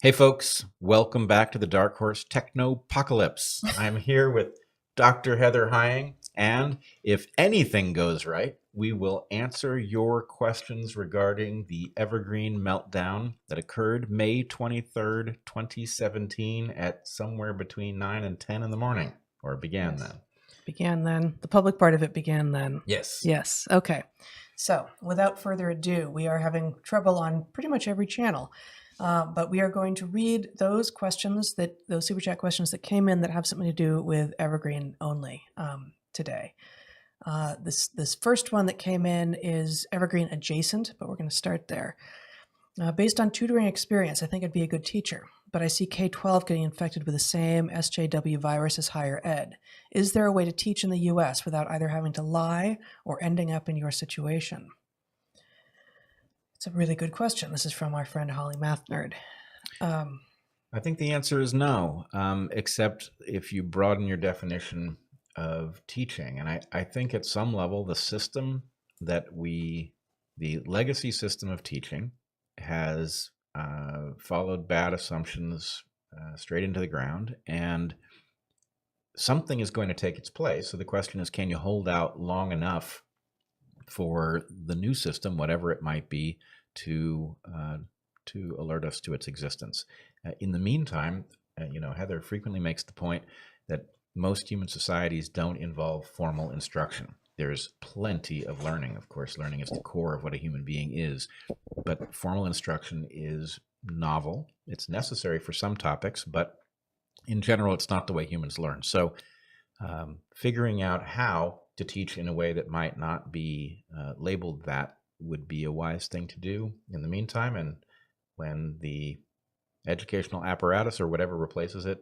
Hey folks, welcome back to the DarkHorse Technopocalypse. I'm here with Dr. Heather Hying, and if anything goes right, we will answer your questions regarding the Evergreen meltdown that occurred May 23rd, 2017 at somewhere between 9 and 10 in the morning, or began then. Began then. The public part of it began then. Yes. Yes. Okay. So without further ado, we are having trouble on pretty much every channel. But we are going to read those questions, those super chat questions that came in that have something to do with Evergreen only today. This first one that came in is Evergreen adjacent, but we're going to start there. Based on tutoring experience, I think I'd be a good teacher, but I see K-12 getting infected with the same SJW virus as higher ed. Is there a way to teach in the US without either having to lie or ending up in your situation? It's a really good question. This is from our friend Holly Math Nerd. I think the answer is no, except if you broaden your definition of teaching. And I think at some level, the system that the legacy system of teaching has followed bad assumptions straight into the ground, and something is going to take its place. So the question is, can you hold out long enough for the new system, whatever it might be, to alert us to its existence? In the meantime, Heather frequently makes the point that most human societies don't involve formal instruction. There's plenty of learning. Of course, learning is the core of what a human being is, but formal instruction is novel. It's necessary for some topics, but in general, it's not the way humans learn. So figuring out how to teach in a way that might not be labeled that would be a wise thing to do in the meantime. And when the educational apparatus or whatever replaces it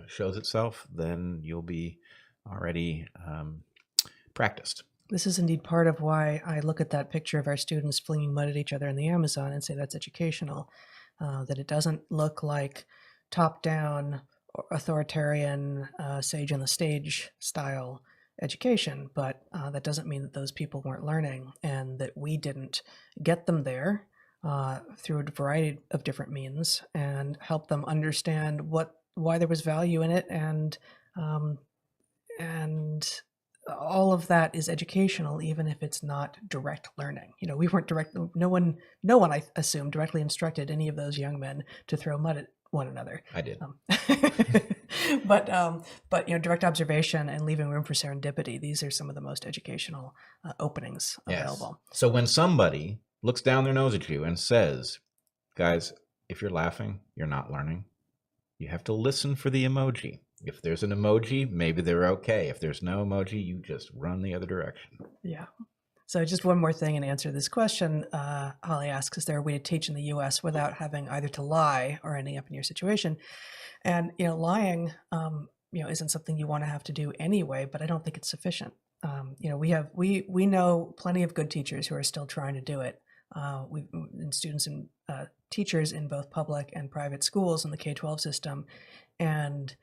shows itself, then you'll be already practiced. This is indeed part of why I look at that picture of our students flinging mud at each other in the Amazon and say that's educational, that it doesn't look like top-down, authoritarian, sage on the stage style education, but that doesn't mean that those people weren't learning and that we didn't get them there through a variety of different means and help them understand why there was value in it, and all of that is educational, even if it's not direct learning. We weren't direct. No one I assume directly instructed any of those young men to throw mud at one another. I did. But direct observation and leaving room for serendipity, these are some of the most educational openings available. Yes. So when somebody looks down their nose at you and says, guys, if you're laughing, you're not learning, you have to listen for the emoji. If there's an emoji, maybe they're okay. If there's no emoji, you just run the other direction. Yeah. So just one more thing in answer to this question. Holly asks, is there a way to teach in the U.S. without having either to lie or ending up in your situation? And, lying, isn't something you want to have to do anyway, but I don't think it's sufficient. We know plenty of good teachers who are still trying to do it. And students and teachers in both public and private schools in the K-12 system. And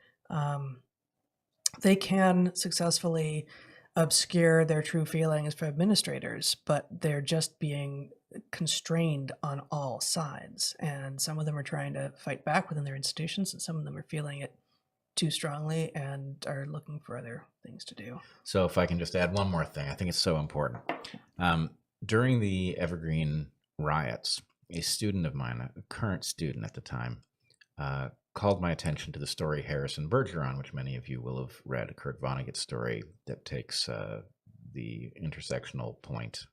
they can successfully obscure their true feelings for administrators, but they're just being constrained on all sides. And some of them are trying to fight back within their institutions, and some of them are feeling it too strongly and are looking for other things to do. So if I can just add one more thing, I think it's so important. During the Evergreen riots, a student of mine, a current student at the time, called my attention to the story Harrison Bergeron, which many of you will have read, a Kurt Vonnegut story that takes the intersectional point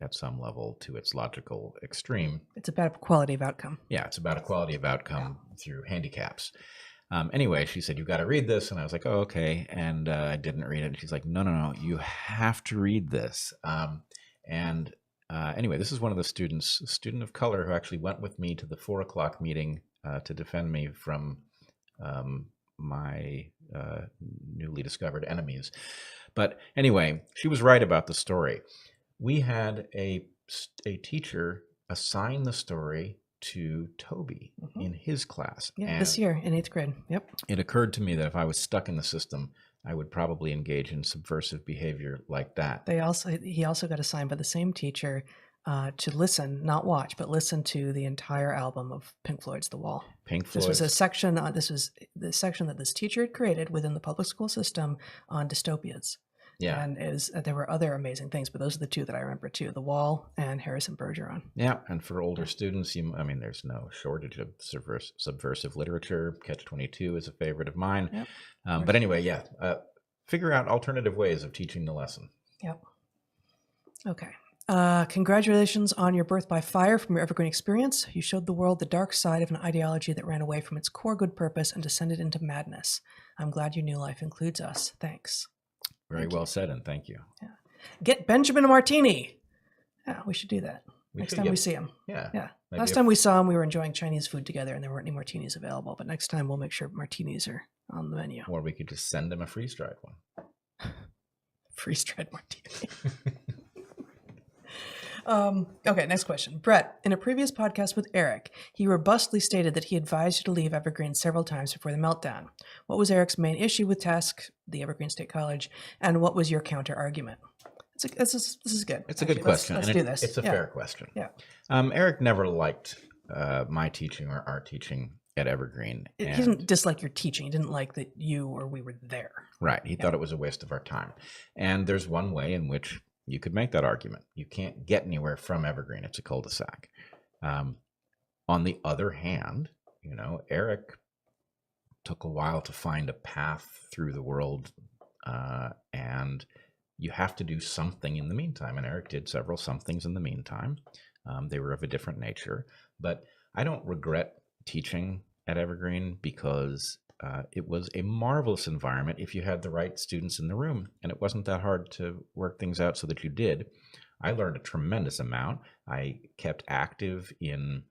at some level to its logical extreme. It's about equality of outcome. Yeah, it's about equality of outcome through handicaps. Anyway, she said, you got to read this. And I was like, oh, okay. And I didn't read it. And she's like, no, you have to read this. Anyway, this is one of the students, a student of color, who actually went with me to the 4:00 meeting to defend me from my newly discovered enemies. But anyway, she was right about the story. We had a teacher assign the story to Toby in his class. Yeah, this year in 8th grade. Yep. It occurred to me that if I was stuck in the system, I would probably engage in subversive behavior like that. He also got assigned by the same teacher to listen, not watch, but listen to the entire album of Pink Floyd's The Wall. Pink This was a Floyd's section. This was the section that this teacher had created within the public school system on dystopias. Yeah. And there were other amazing things, but those are the two that I remember too: The Wall and Harrison Bergeron. Yeah, and for older students, there's no shortage of subversive literature. Catch-22 is a favorite of mine. Yep. But anyway, figure out alternative ways of teaching the lesson. Yep. Okay. Congratulations on your birth by fire from your Evergreen experience. You showed the world the dark side of an ideology that ran away from its core good purpose and descended into madness. I'm glad your new life includes us. Thanks. Very well said, and thank you. Yeah. Get Benjamin a martini. Yeah, we should do that next time we see him. Yeah. Last time we saw him, we were enjoying Chinese food together, and there weren't any martinis available. But next time, we'll make sure martinis are on the menu. Or we could just send him a freeze-dried one. Freeze-dried martini. Okay, next question. Bret, in a previous podcast with Eric, he robustly stated that he advised you to leave Evergreen several times before the meltdown. What was Eric's main issue with Task, the Evergreen State College, and what was your counter argument? This is good. It's a good question. Let's do this. It's a fair question. Yeah. Eric never liked my teaching or our teaching at Evergreen. He didn't dislike your teaching. He didn't like that you or we were there. Right. He thought it was a waste of our time. And there's one way in which you could make that argument. You can't get anywhere from Evergreen. It's a cul-de-sac. On the other hand, Eric took a while to find a path through the world, and you have to do something in the meantime. And Eric did several somethings in the meantime. They were of a different nature. But I don't regret teaching at Evergreen because it was a marvelous environment if you had the right students in the room, and it wasn't that hard to work things out so that you did. I learned a tremendous amount. I kept active in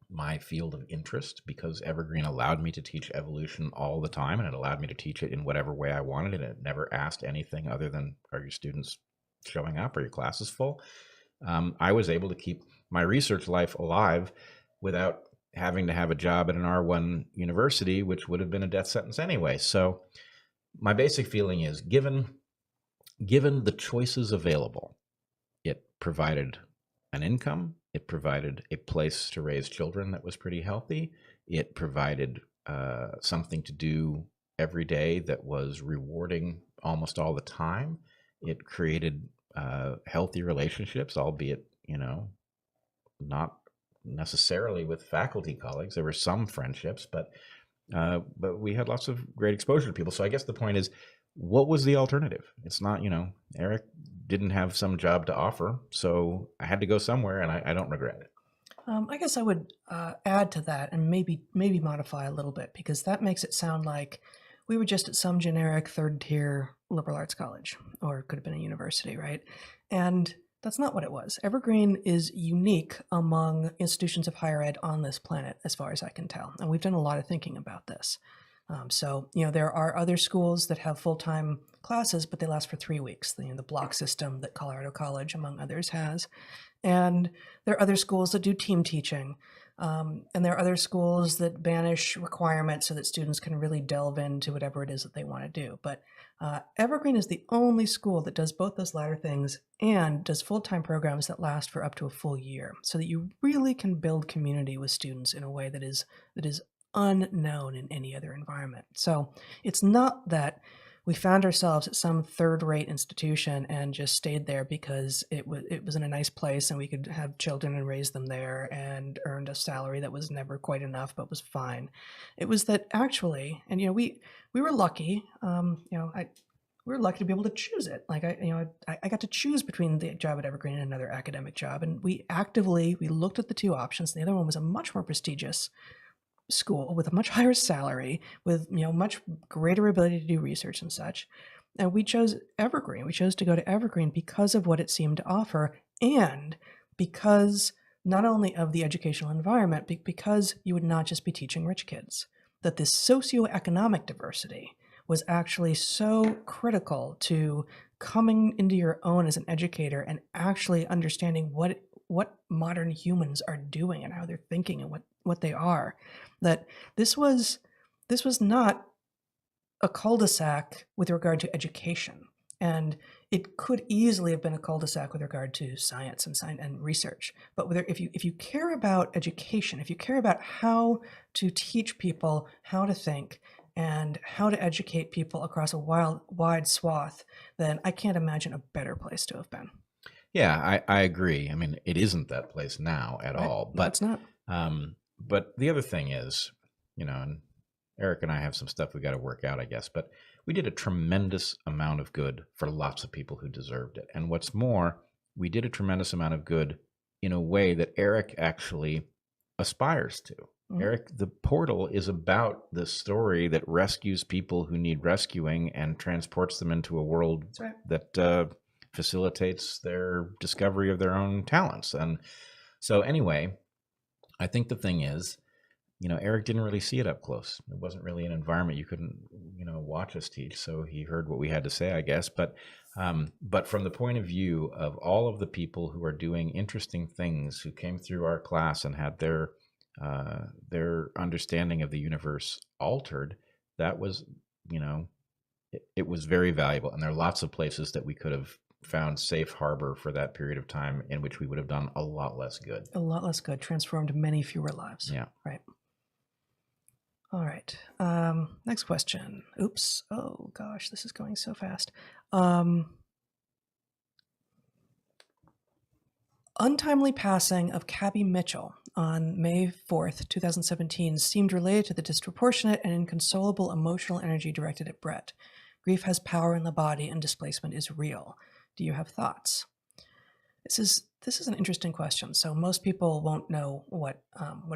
my field of interest because Evergreen allowed me to teach evolution all the time, and it allowed me to teach it in whatever way I wanted, and it never asked anything other than, are your students showing up? Are your classes full? I was able to keep my research life alive without having to have a job at an R1 university, which would have been a death sentence anyway. So my basic feeling is, given the choices available, it provided an income, it provided a place to raise children that was pretty healthy, it provided something to do every day that was rewarding almost all the time, it created healthy relationships, albeit, not necessarily with faculty colleagues. There were some friendships, but we had lots of great exposure to people. So I guess the point is, what was the alternative? It's not, Eric didn't have some job to offer, so I had to go somewhere, and I don't regret it. I guess I would add to that and maybe modify a little bit, because that makes it sound like we were just at some generic third-tier liberal arts college, or it could have been a university, right? And that's not what it was. Evergreen is unique among institutions of higher ed on this planet, as far as I can tell. And we've done a lot of thinking about this. So there are other schools that have full-time classes, but they last for 3 weeks. The block system that Colorado College, among others, has. And there are other schools that do team teaching. And there are other schools that banish requirements so that students can really delve into whatever it is that they want to do. But Evergreen is the only school that does both those latter things and does full-time programs that last for up to a full year, so that you really can build community with students in a way that is unknown in any other environment. So it's not that we found ourselves at some third-rate institution and just stayed there because it was in a nice place and we could have children and raise them there and earned a salary that was never quite enough but was fine. It was that actually, and we were lucky. We were lucky to be able to choose it. Like I got to choose between the job at Evergreen and another academic job, and we looked at the two options. The other one was a much more prestigious school with a much higher salary, with much greater ability to do research and such. And we chose Evergreen. We chose to go to Evergreen because of what it seemed to offer, and because not only of the educational environment, but because you would not just be teaching rich kids. That this socioeconomic diversity was actually so critical to coming into your own as an educator and actually understanding what modern humans are doing and how they're thinking and what they are. That this was not a cul-de-sac with regard to education. And it could easily have been a cul-de-sac with regard to science and research. But if you care about education, if you care about how to teach people how to think and how to educate people across a wide swath, then I can't imagine a better place to have been. Yeah, I agree. I mean, it isn't that place now at Right? all. No, it's not. But the other thing is, and Eric and I have some stuff we got to work out, I guess. But we did a tremendous amount of good for lots of people who deserved it. And what's more, we did a tremendous amount of good in a way that Eric actually aspires to. Mhm. Eric, the portal is about the story that rescues people who need rescuing and transports them into a world That's right. that facilitates their discovery of their own talents. And so anyway, I think the thing is, Eric didn't really see it up close. It wasn't really an environment you couldn't, watch us teach. So he heard what we had to say, I guess. But from the point of view of all of the people who are doing interesting things, who came through our class and had their understanding of the universe altered, that was, it was very valuable. And there are lots of places that we could have found safe harbor for that period of time in which we would have done a lot less good. A lot less good, transformed many fewer lives. Yeah. Right. All right. Next question. Oops. Oh gosh, this is going so fast. Untimely passing of Cabby Mitchell on May 4th, 2017 seemed related to the disproportionate and inconsolable emotional energy directed at Bret. Grief has power in the body and displacement is real. Do you have thoughts? This is an interesting question. So most people won't know what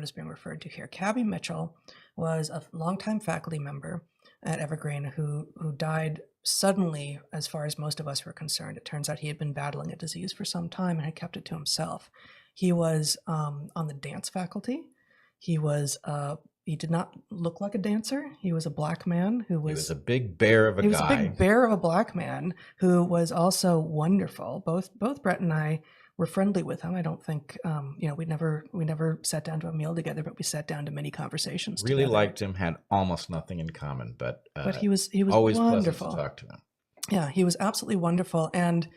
is being referred to here. Cabby Mitchell was a longtime faculty member at Evergreen who died suddenly, as far as most of us were concerned. It turns out he had been battling a disease for some time and had kept it to himself. He was on the dance faculty. He did not look like a dancer. He was a black man who was... He was a big bear of a guy. He was a big bear of a black man who was also wonderful. Both Bret and I were friendly with him. I don't think, we never sat down to a meal together, but we sat down to many conversations Really together. liked him, had almost nothing in common, but he was always wonderful. pleasant to talk to him. Yeah, he was absolutely wonderful. And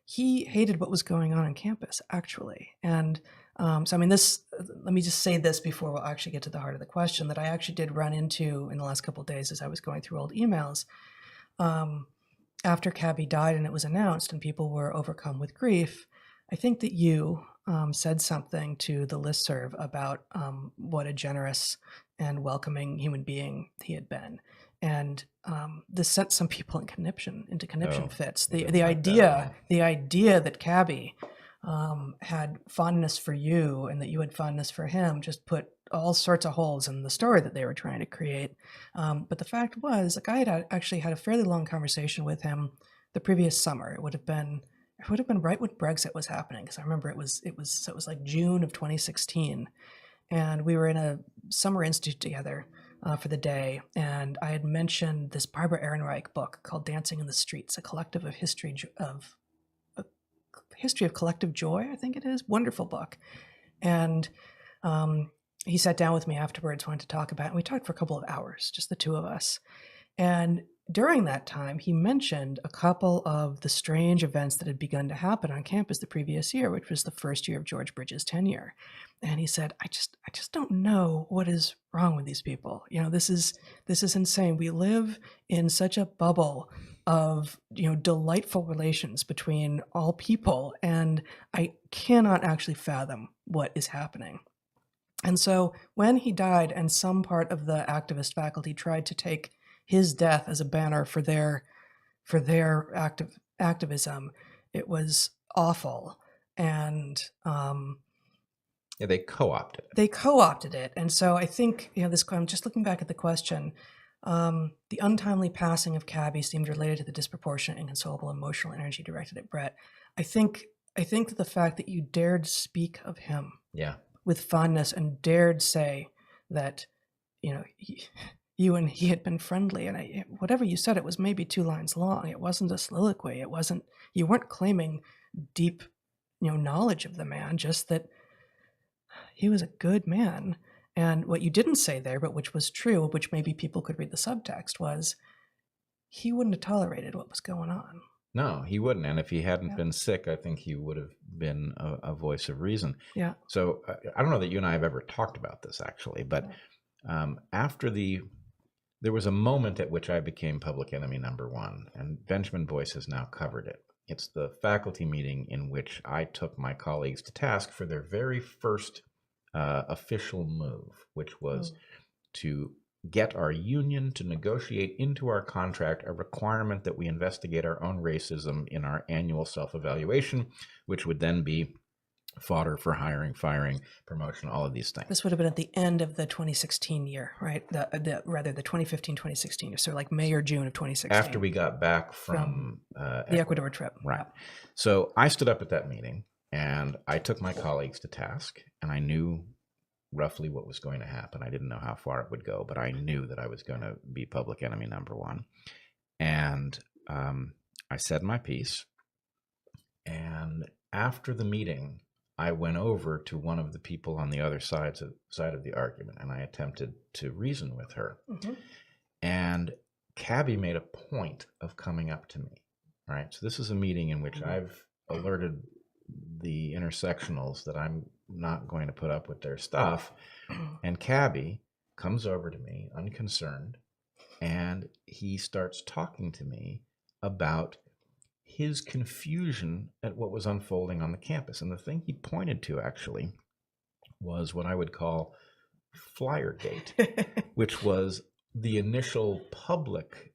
he hated what was going on campus, actually. And let me just say this before we'll actually get to the heart of the question, that I actually did run into in the last couple of days as I was going through old emails. After Cabby died and it was announced and people were overcome with grief, I think that you said something to the listserv about what a generous and welcoming human being he had been. And this sent some people into conniption fits. The idea that Cabby had fondness for you and that you had fondness for him just put all sorts of holes in the story that they were trying to create. But the fact was, I had actually had a fairly long conversation with him the previous summer. It would have been right when Brexit was happening, because I remember it was like June of 2016, and we were in a summer institute together for the day, and I had mentioned this Barbara Ehrenreich book called Dancing in the Streets, a collective of history of collective joy, I think it is. Wonderful book. And he sat down with me afterwards, wanted to talk about it, and we talked for a couple of hours, just the two of us. And during that time, he mentioned a couple of the strange events that had begun to happen on campus the previous year, which was the first year of George Bridges' tenure. And he said, I just don't know what is wrong with these people. This is insane. We live in such a bubble of delightful relations between all people, and I cannot actually fathom what is happening. And so when he died and some part of the activist faculty tried to take his death as a banner for their activism, it was awful. And they co-opted it. They co-opted it. And so I think, I'm just looking back at the question, the untimely passing of Cabby seemed related to the disproportionate and inconsolable emotional energy directed at Bret. I think that the fact that you dared speak of him with fondness and dared say that, you and he had been friendly, and whatever you said, it was maybe 2 lines long. It wasn't a soliloquy. You weren't claiming deep, knowledge of the man, just that he was a good man. And what you didn't say there, but which was true, which maybe people could read the subtext, was he wouldn't have tolerated what was going on. No, he wouldn't. And if he hadn't Yeah. been sick, I think he would have been a voice of reason. Yeah. So I don't know that you and I have ever talked about this actually, but there was a moment at which I became public enemy number one, and Benjamin Boyce has now covered it. It's the faculty meeting in which I took my colleagues to task for their very first official move, which was to get our union to negotiate into our contract a requirement that we investigate our own racism in our annual self-evaluation, which would then be fodder for hiring, firing, promotion, all of these things. This would have been at the end of the 2016 year, right? Rather the 2015-2016 year, so like May or June of 2016. After we got back from the Ecuador trip. Right. Yeah. So I stood up at that meeting and I took my colleagues to task, and I knew roughly what was going to happen. I didn't know how far it would go, but I knew that I was going to be public enemy number one. And I said my piece. And after the meeting, I went over to one of the people on the other side of the argument, and I attempted to reason with her. Mm-hmm. And Cabby made a point of coming up to me. All right. So this is a meeting in which I've alerted the intersectionals that I'm not going to put up with their stuff. And Cabby comes over to me unconcerned, and he starts talking to me about his confusion at what was unfolding on the campus. And the thing he pointed to actually was what I would call Flyergate, which was the initial public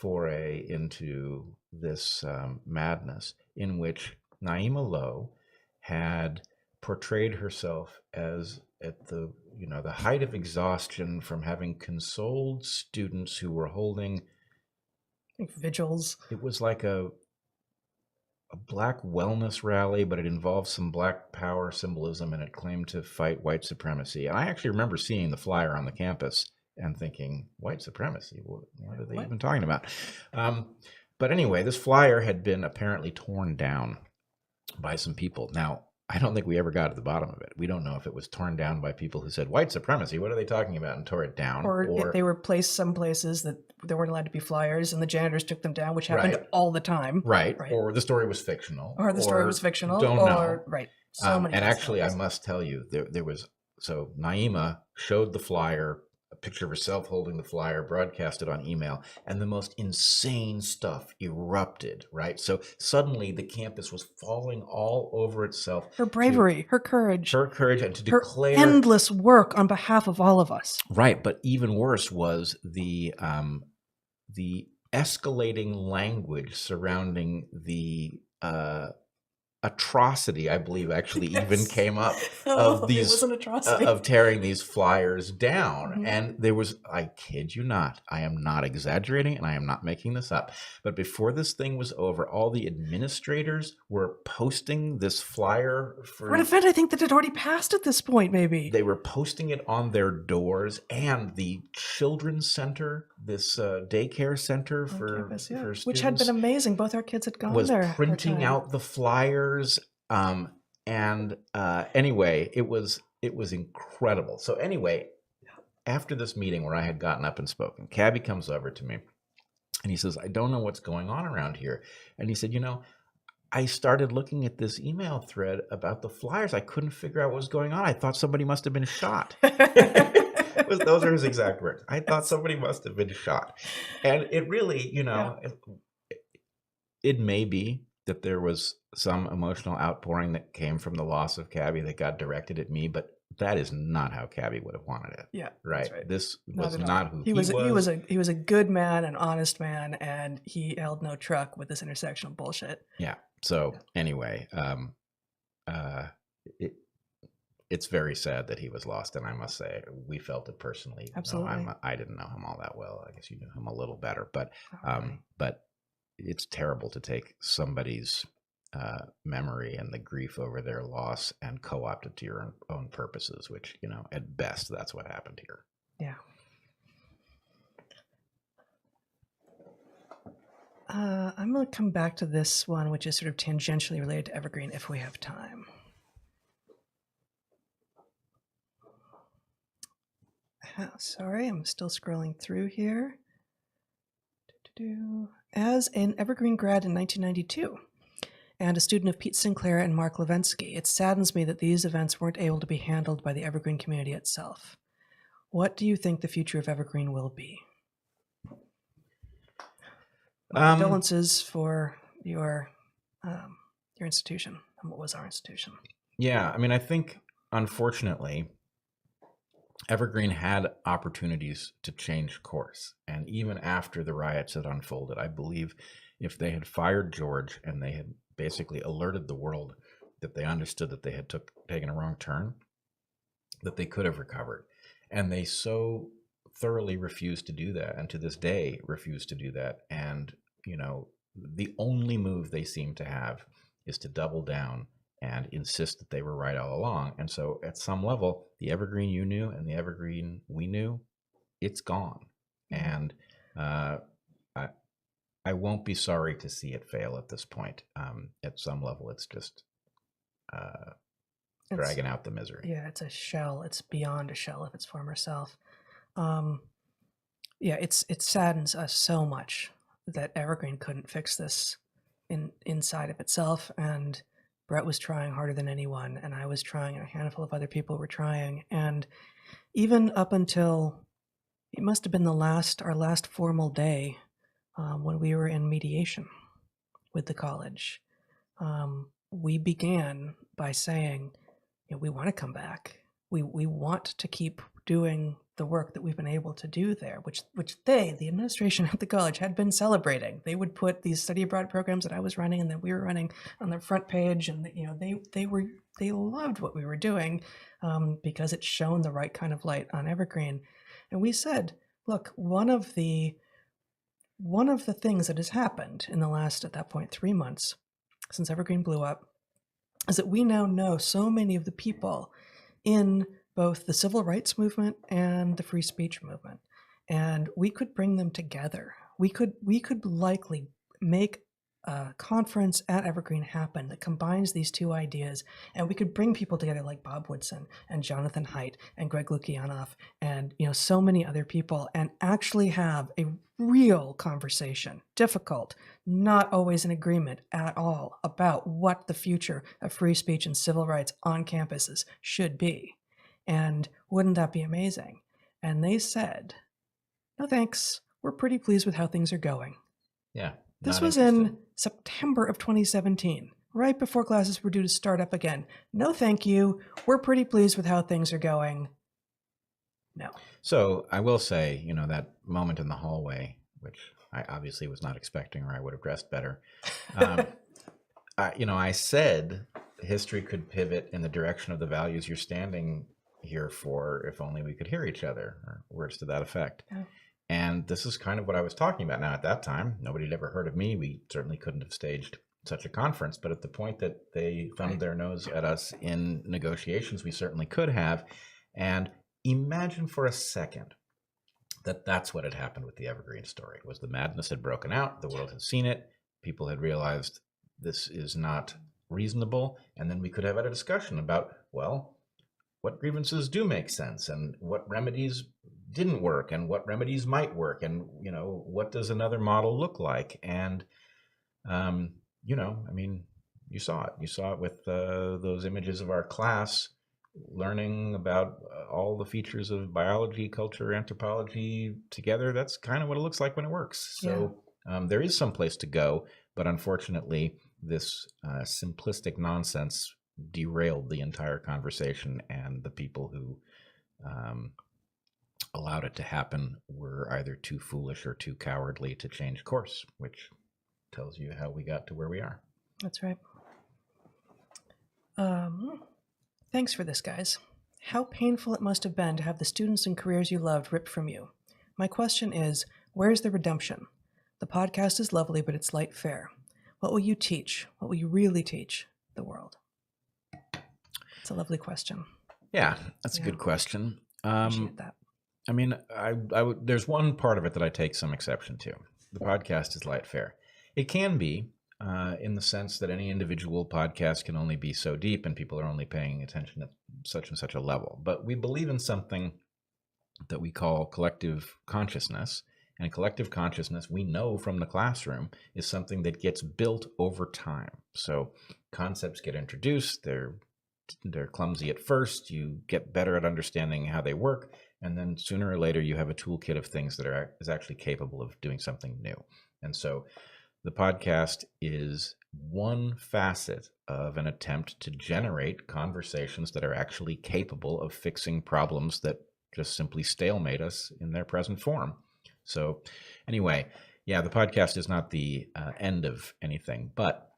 foray into this madness, in which Naima Lowe had portrayed herself as at the height of exhaustion from having consoled students who were holding vigils. It was like a black wellness rally, but it involved some black power symbolism, and it claimed to fight white supremacy. And I actually remember seeing the flyer on the campus and thinking, white supremacy? What are they even talking about? But anyway, this flyer had been apparently torn down by some people. Now, I don't think we ever got to the bottom of it. We don't know if it was torn down by people who said, white supremacy, what are they talking about, and tore it down. Or if they were placed some places that there weren't allowed to be flyers, and the janitors took them down, which happened all the time. Right. Or the story was fictional. Don't know. Right. So many. And actually, I must tell you, there was, so Naima showed the flyer, a picture of herself holding the flyer, broadcasted on email, and the most insane stuff erupted, right? So suddenly the campus was falling all over itself. Her bravery, her courage, and to declare endless work on behalf of all of us. Right, but even worse was the escalating language surrounding the atrocity, I believe, actually even came up of these of tearing these flyers down. Mm-hmm. And there was, I kid you not, I am not exaggerating and I am not making this up, but before this thing was over, all the administrators were posting this flyer for an event I think that had already passed at this point. Maybe they were posting it on their doors, and the children's center, this daycare center for campus, for students, which had been amazing. Both our kids had gone was there. Printing out the flyers. Anyway, it was incredible. So anyway, after this meeting where I had gotten up and spoken, Cabby comes over to me and he says, I don't know what's going on around here. And he said, I started looking at this email thread about the flyers. I couldn't figure out what was going on. I thought somebody must have been shot. Those are his exact words. I thought somebody must have been shot. And it really, it may be that there was some emotional outpouring that came from the loss of Cabby that got directed at me, but that is not how Cabby would have wanted it. Yeah, right. This was not who he was. He was a good man, an honest man, and he held no truck with this intersectional bullshit. Yeah. So anyway, it's very sad that he was lost, and I must say we felt it personally. Absolutely. I didn't know him all that well. I guess you knew him a little better, but it's terrible to take somebody's memory and the grief over their loss and co-opt it to your own purposes, which, at best, that's what happened here. Yeah. I'm going to come back to this one, which is sort of tangentially related to Evergreen, if we have time. Sorry, I'm still scrolling through here. As an Evergreen grad in 1992 and a student of Pete Sinclair and Mark Levinsky, it saddens me that these events weren't able to be handled by the Evergreen community itself. What do you think the future of Evergreen will be? My condolences for your institution and what was our institution. Yeah, I mean, I think, unfortunately, Evergreen had opportunities to change course. And even after the riots had unfolded, I believe if they had fired George and they had basically alerted the world that they understood that they had taken a wrong turn, that they could have recovered. And they so thoroughly refused to do that, and to this day refuse to do that. And, you know, the only move they seem to have is to double down and insist that they were right all along. And so at some level, the Evergreen you knew and the Evergreen we knew, it's gone. And I won't be sorry to see it fail at this point. At some level, it's just dragging out the misery. Yeah, it's a shell. It's beyond a shell of its former self. Yeah, it saddens us so much that Evergreen couldn't fix this inside of itself. And Bret was trying harder than anyone, and I was trying, and a handful of other people were trying. And even up until, it must have been our last formal day when we were in mediation with the college, we began by saying, you know, we want to come back. We want to keep doing the work that we've been able to do there, which the administration at the college, had been celebrating. They would put these study abroad programs that I was running and that we were running on their front page, and you know, they loved what we were doing because it shone the right kind of light on Evergreen. And we said, look, one of the things that has happened in the last, at that point, 3 months since Evergreen blew up, is that we now know so many of the people in both the civil rights movement and the free speech movement, and we could bring them together. We could likely make a conference at Evergreen happen that combines these two ideas, and we could bring people together like Bob Woodson and Jonathan Haidt and Greg Lukianoff and, you know, so many other people, and actually have a real conversation, difficult, not always in agreement at all, about what the future of free speech and civil rights on campuses should be. And wouldn't that be amazing? And they said, no thanks, we're pretty pleased with how things are going. Yeah. This was in September of 2017, right before classes were due to start up again. No thank you, we're pretty pleased with how things are going. No. So I will say, you know, that moment in the hallway, which I obviously was not expecting, or I would have dressed better. I said history could pivot in the direction of the values you're standing here for, if only we could hear each other, or words to that effect. Yeah. And this is kind of what I was talking about. Now, at that time, nobody had ever heard of me. We certainly couldn't have staged such a conference. But at the point that they thumbed their nose at us in negotiations, we certainly could have. And imagine for a second that that's what had happened with the Evergreen story. Was the madness had broken out, the world had seen it, people had realized this is not reasonable, and then we could have had a discussion about, well, what grievances do make sense, and what remedies didn't work, and what remedies might work, and, you know, what does another model look like? And, you know, I mean, you saw it with those images of our class learning about all the features of biology, culture, anthropology together. That's kind of what it looks like when it works. So there is some place to go, but unfortunately, this simplistic nonsense derailed the entire conversation, and the people who allowed it to happen were either too foolish or too cowardly to change course, which tells you how we got to where we are. That's right. Thanks for this, guys. How painful it must have been to have the students and careers you loved ripped from you. My question is, where's the redemption? The podcast is lovely, but it's light fare. What will you teach? What will you really teach the world? It's a lovely question. Yeah, that's a good question. Appreciate that. I mean, there's one part of it that I take some exception to. The podcast is light fare. It can be, in the sense that any individual podcast can only be so deep, and people are only paying attention at such and such a level. But we believe in something that we call collective consciousness, And collective consciousness, we know from the classroom, is something that gets built over time. So concepts get introduced, they're clumsy at first, you get better at understanding how they work, and then sooner or later you have a toolkit of things that is actually capable of doing something new. And so the podcast is one facet of an attempt to generate conversations that are actually capable of fixing problems that just simply stalemate us in their present form. So anyway, yeah, the podcast is not the end of anything, but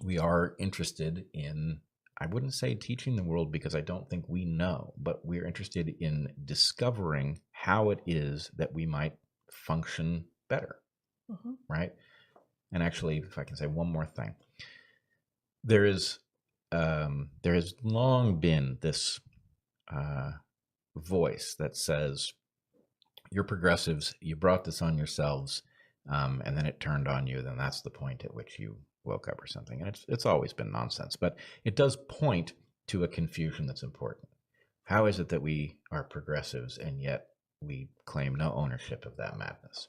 we are interested in, I wouldn't say teaching the world because I don't think we know, but we're interested in discovering how it is that we might function better, right? And actually, if I can say one more thing, there has long been this voice that says, "You're progressives. You brought this on yourselves, and then it turned on you. Then that's the point at which you woke up," or something. And it's always been nonsense, but it does point to a confusion that's important. How is it that we are progressives and yet we claim no ownership of that madness?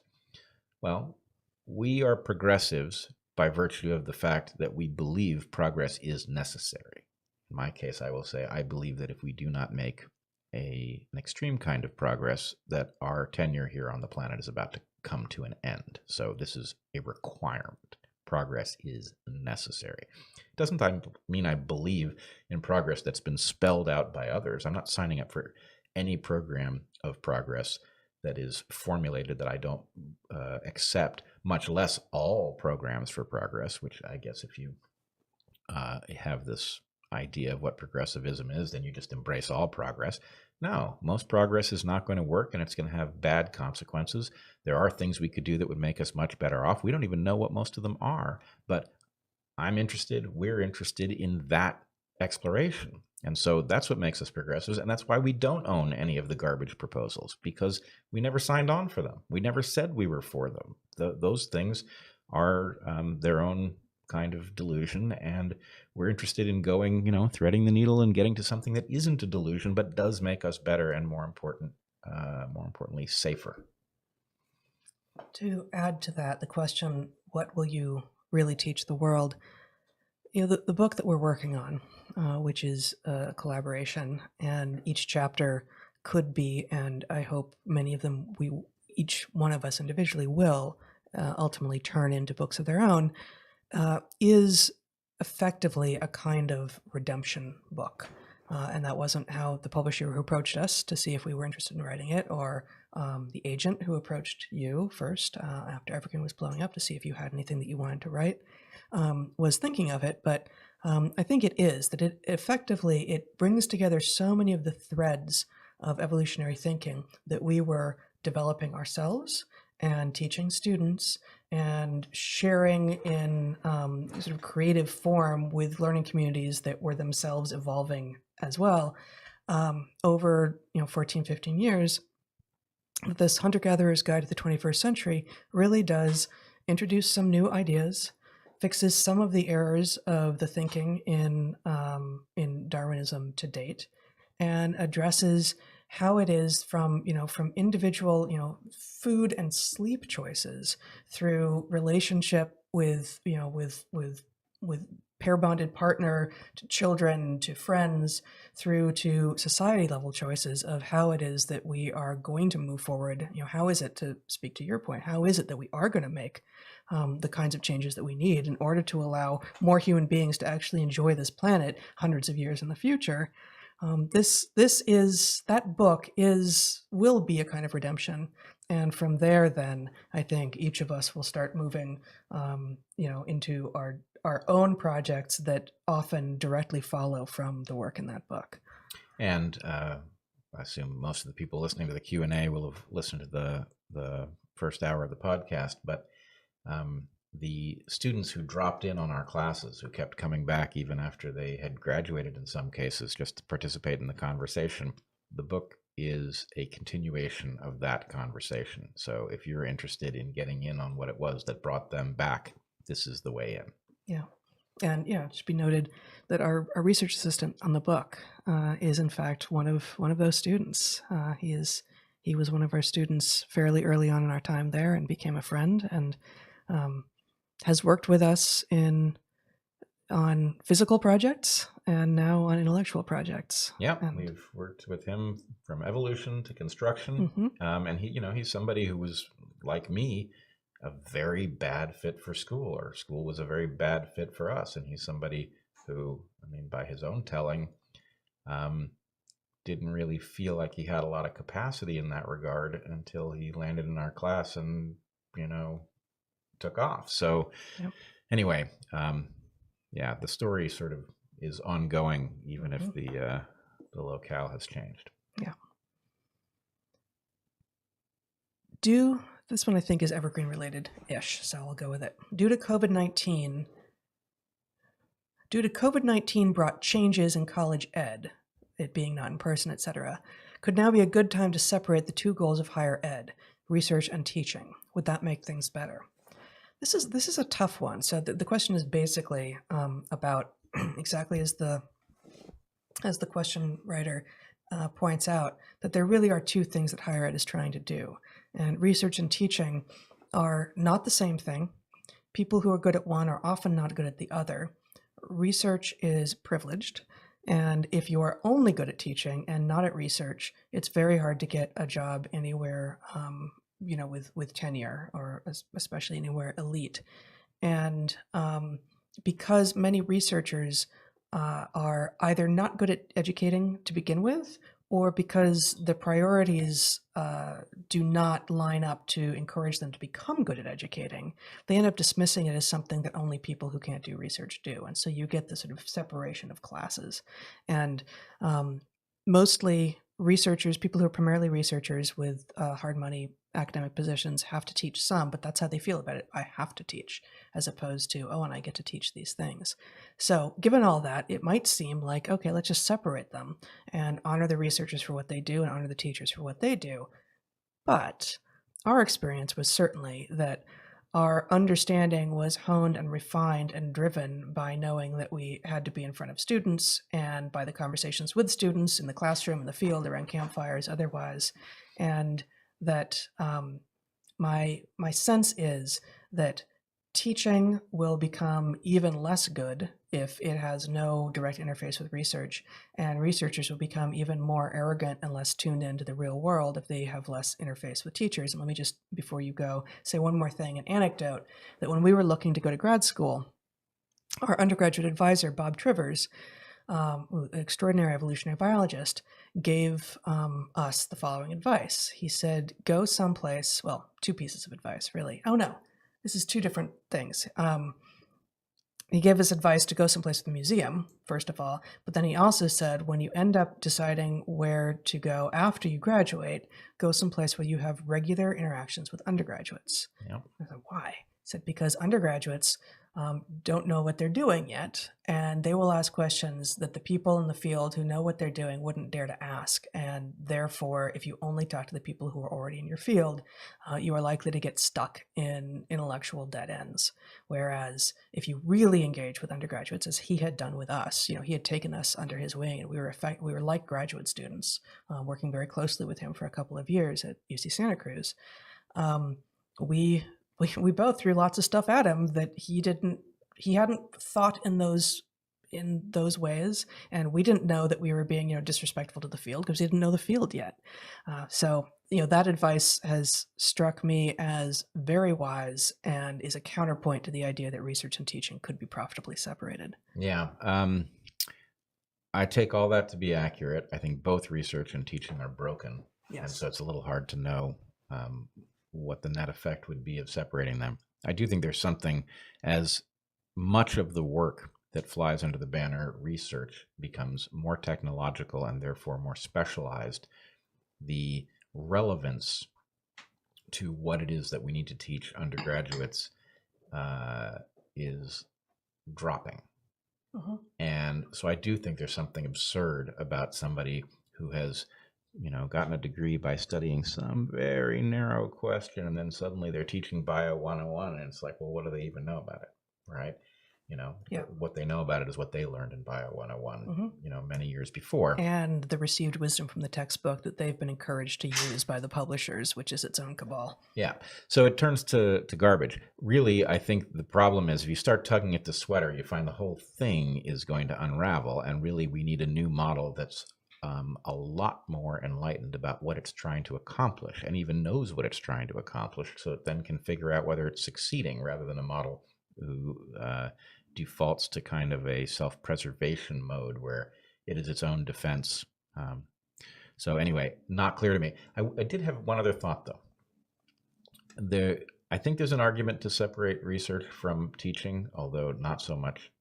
Well, we are progressives by virtue of the fact that we believe progress is necessary. In my case, I will say I believe that if we do not make an extreme kind of progress, that our tenure here on the planet is about to come to an end. So this is a requirement. Progress is necessary. It doesn't mean I believe in progress that's been spelled out by others. I'm not signing up for any program of progress that is formulated that I don't accept, much less all programs for progress, which I guess if you have this idea of what progressivism is, then you just embrace all progress. No, most progress is not going to work, and it's going to have bad consequences. There are things we could do that would make us much better off. We don't even know what most of them are, but we're interested in that exploration. And so that's what makes us progressives, and that's why we don't own any of the garbage proposals, because we never signed on for them. We never said we were for them. Those things are their own kind of delusion, and we're interested in going, threading the needle and getting to something that isn't a delusion, but does make us better and more importantly, safer. To add to that, the question, what will you really teach the world? The book that we're working on, which is a collaboration, and each chapter could be, and I hope many of them, each one of us individually will ultimately turn into books of their own, is effectively a kind of redemption book. And that wasn't how the publisher who approached us to see if we were interested in writing it, or the agent who approached you first after Evergreen was blowing up to see if you had anything that you wanted to write, was thinking of it. But I think it is that it brings together so many of the threads of evolutionary thinking that we were developing ourselves and teaching students and sharing in sort of creative form with learning communities that were themselves evolving as well over 14, 15 years. This Hunter-Gatherer's Guide to the 21st Century really does introduce some new ideas, fixes some of the errors of the thinking in Darwinism to date, and addresses how it is from individual food and sleep choices through relationship with pair bonded partner to children to friends through to society level choices of how it is that we are going to move forward. How is it, to speak to your point, how is it that we are going to make the kinds of changes that we need in order to allow more human beings to actually enjoy this planet hundreds of years in the future? That book will be a kind of redemption, and from there, then I think each of us will start moving, into our own projects that often directly follow from the work in that book. And I assume most of the people listening to the Q&A will have listened to the first hour of the podcast, but the students who dropped in on our classes, who kept coming back even after they had graduated in some cases just to participate in the conversation, the book is a continuation of that conversation. So if you're interested in getting in on what it was that brought them back, this is the way in. Yeah. And it should be noted that our research assistant on the book is in fact one of those students. He He was one of our students fairly early on in our time there and became a friend, and has worked with us on physical projects and now on intellectual projects. Yeah, And we've worked with him from evolution to construction, and he's somebody who was like me, a very bad fit for school, or school was a very bad fit for us, and he's somebody who, I mean, by his own telling, didn't really feel like he had a lot of capacity in that regard until he landed in our class and took off. So yep. anyway, yeah, the story sort of is ongoing, even if the locale has changed. Yeah. This one I think is Evergreen related-ish, so I'll go with it. Due to COVID-19 brought changes in college ed, it being not in person, etc., could now be a good time to separate the two goals of higher ed, research and teaching. Would that make things better? This is a tough one. So the question is basically about exactly as the question writer points out, that there really are two things that higher ed is trying to do. And research and teaching are not the same thing. People who are good at one are often not good at the other. Research is privileged. And if you are only good at teaching and not at research, it's very hard to get a job anywhere, with tenure, or especially anywhere elite. And because many researchers are either not good at educating to begin with, or because the priorities do not line up to encourage them to become good at educating, they end up dismissing it as something that only people who can't do research do. And so you get this sort of separation of classes. And mostly researchers, people who are primarily researchers with hard money academic positions, have to teach some, but that's how they feel about it. I have to teach, as opposed to, oh, and I get to teach these things. So given all that, it might seem like, okay, let's just separate them and honor the researchers for what they do and honor the teachers for what they do. But our experience was certainly that our understanding was honed and refined and driven by knowing that we had to be in front of students, and by the conversations with students in the classroom, in the field, around campfires, otherwise. And that my sense is that teaching will become even less good if it has no direct interface with research, and researchers will become even more arrogant and less tuned into the real world if they have less interface with teachers. And let me just, before you go, say one more thing, an anecdote, that when we were looking to go to grad school, our undergraduate advisor, Bob Trivers, an extraordinary evolutionary biologist, gave us the following advice. He said, go someplace, well, two pieces of advice, really. Oh, no, this is two different things. He gave us advice to go someplace with the museum, first of all, but then he also said, when you end up deciding where to go after you graduate, go someplace where you have regular interactions with undergraduates. Yep. I said, why? He said, because undergraduates don't know what they're doing yet, and they will ask questions that the people in the field who know what they're doing wouldn't dare to ask. And therefore, if you only talk to the people who are already in your field, you are likely to get stuck in intellectual dead ends. Whereas if you really engage with undergraduates, as he had done with us, he had taken us under his wing, and we were like graduate students, working very closely with him for a couple of years at UC Santa Cruz. We both threw lots of stuff at him that he hadn't thought in those ways, and we didn't know that we were being disrespectful to the field because we didn't know the field yet. So that advice has struck me as very wise and is a counterpoint to the idea that research and teaching could be profitably separated. Yeah, I take all that to be accurate. I think both research and teaching are broken, Yes. And so it's a little hard to know what the net effect would be of separating them. I do think there's something, as much of the work that flies under the banner research becomes more technological and therefore more specialized, the relevance to what it is that we need to teach undergraduates is dropping. And so I do think there's something absurd about somebody who has gotten a degree by studying some very narrow question, and then suddenly they're teaching Bio 101, and it's like, well, what do they even know about it, right? Yeah. what they know about it is what they learned in Bio 101, Mm-hmm. many years before. And the received wisdom from the textbook that they've been encouraged to use by the publishers, which is its own cabal. Yeah. So it turns to garbage. Really, I think the problem is if you start tugging at the sweater, you find the whole thing is going to unravel. And really, we need a new model that's a lot more enlightened about what it's trying to accomplish and even knows what it's trying to accomplish, so it then can figure out whether it's succeeding, rather than a model who defaults to kind of a self-preservation mode where it is its own defense. So anyway, not clear to me. I did have one other thought, though. I think there's an argument to separate research from teaching, although not so much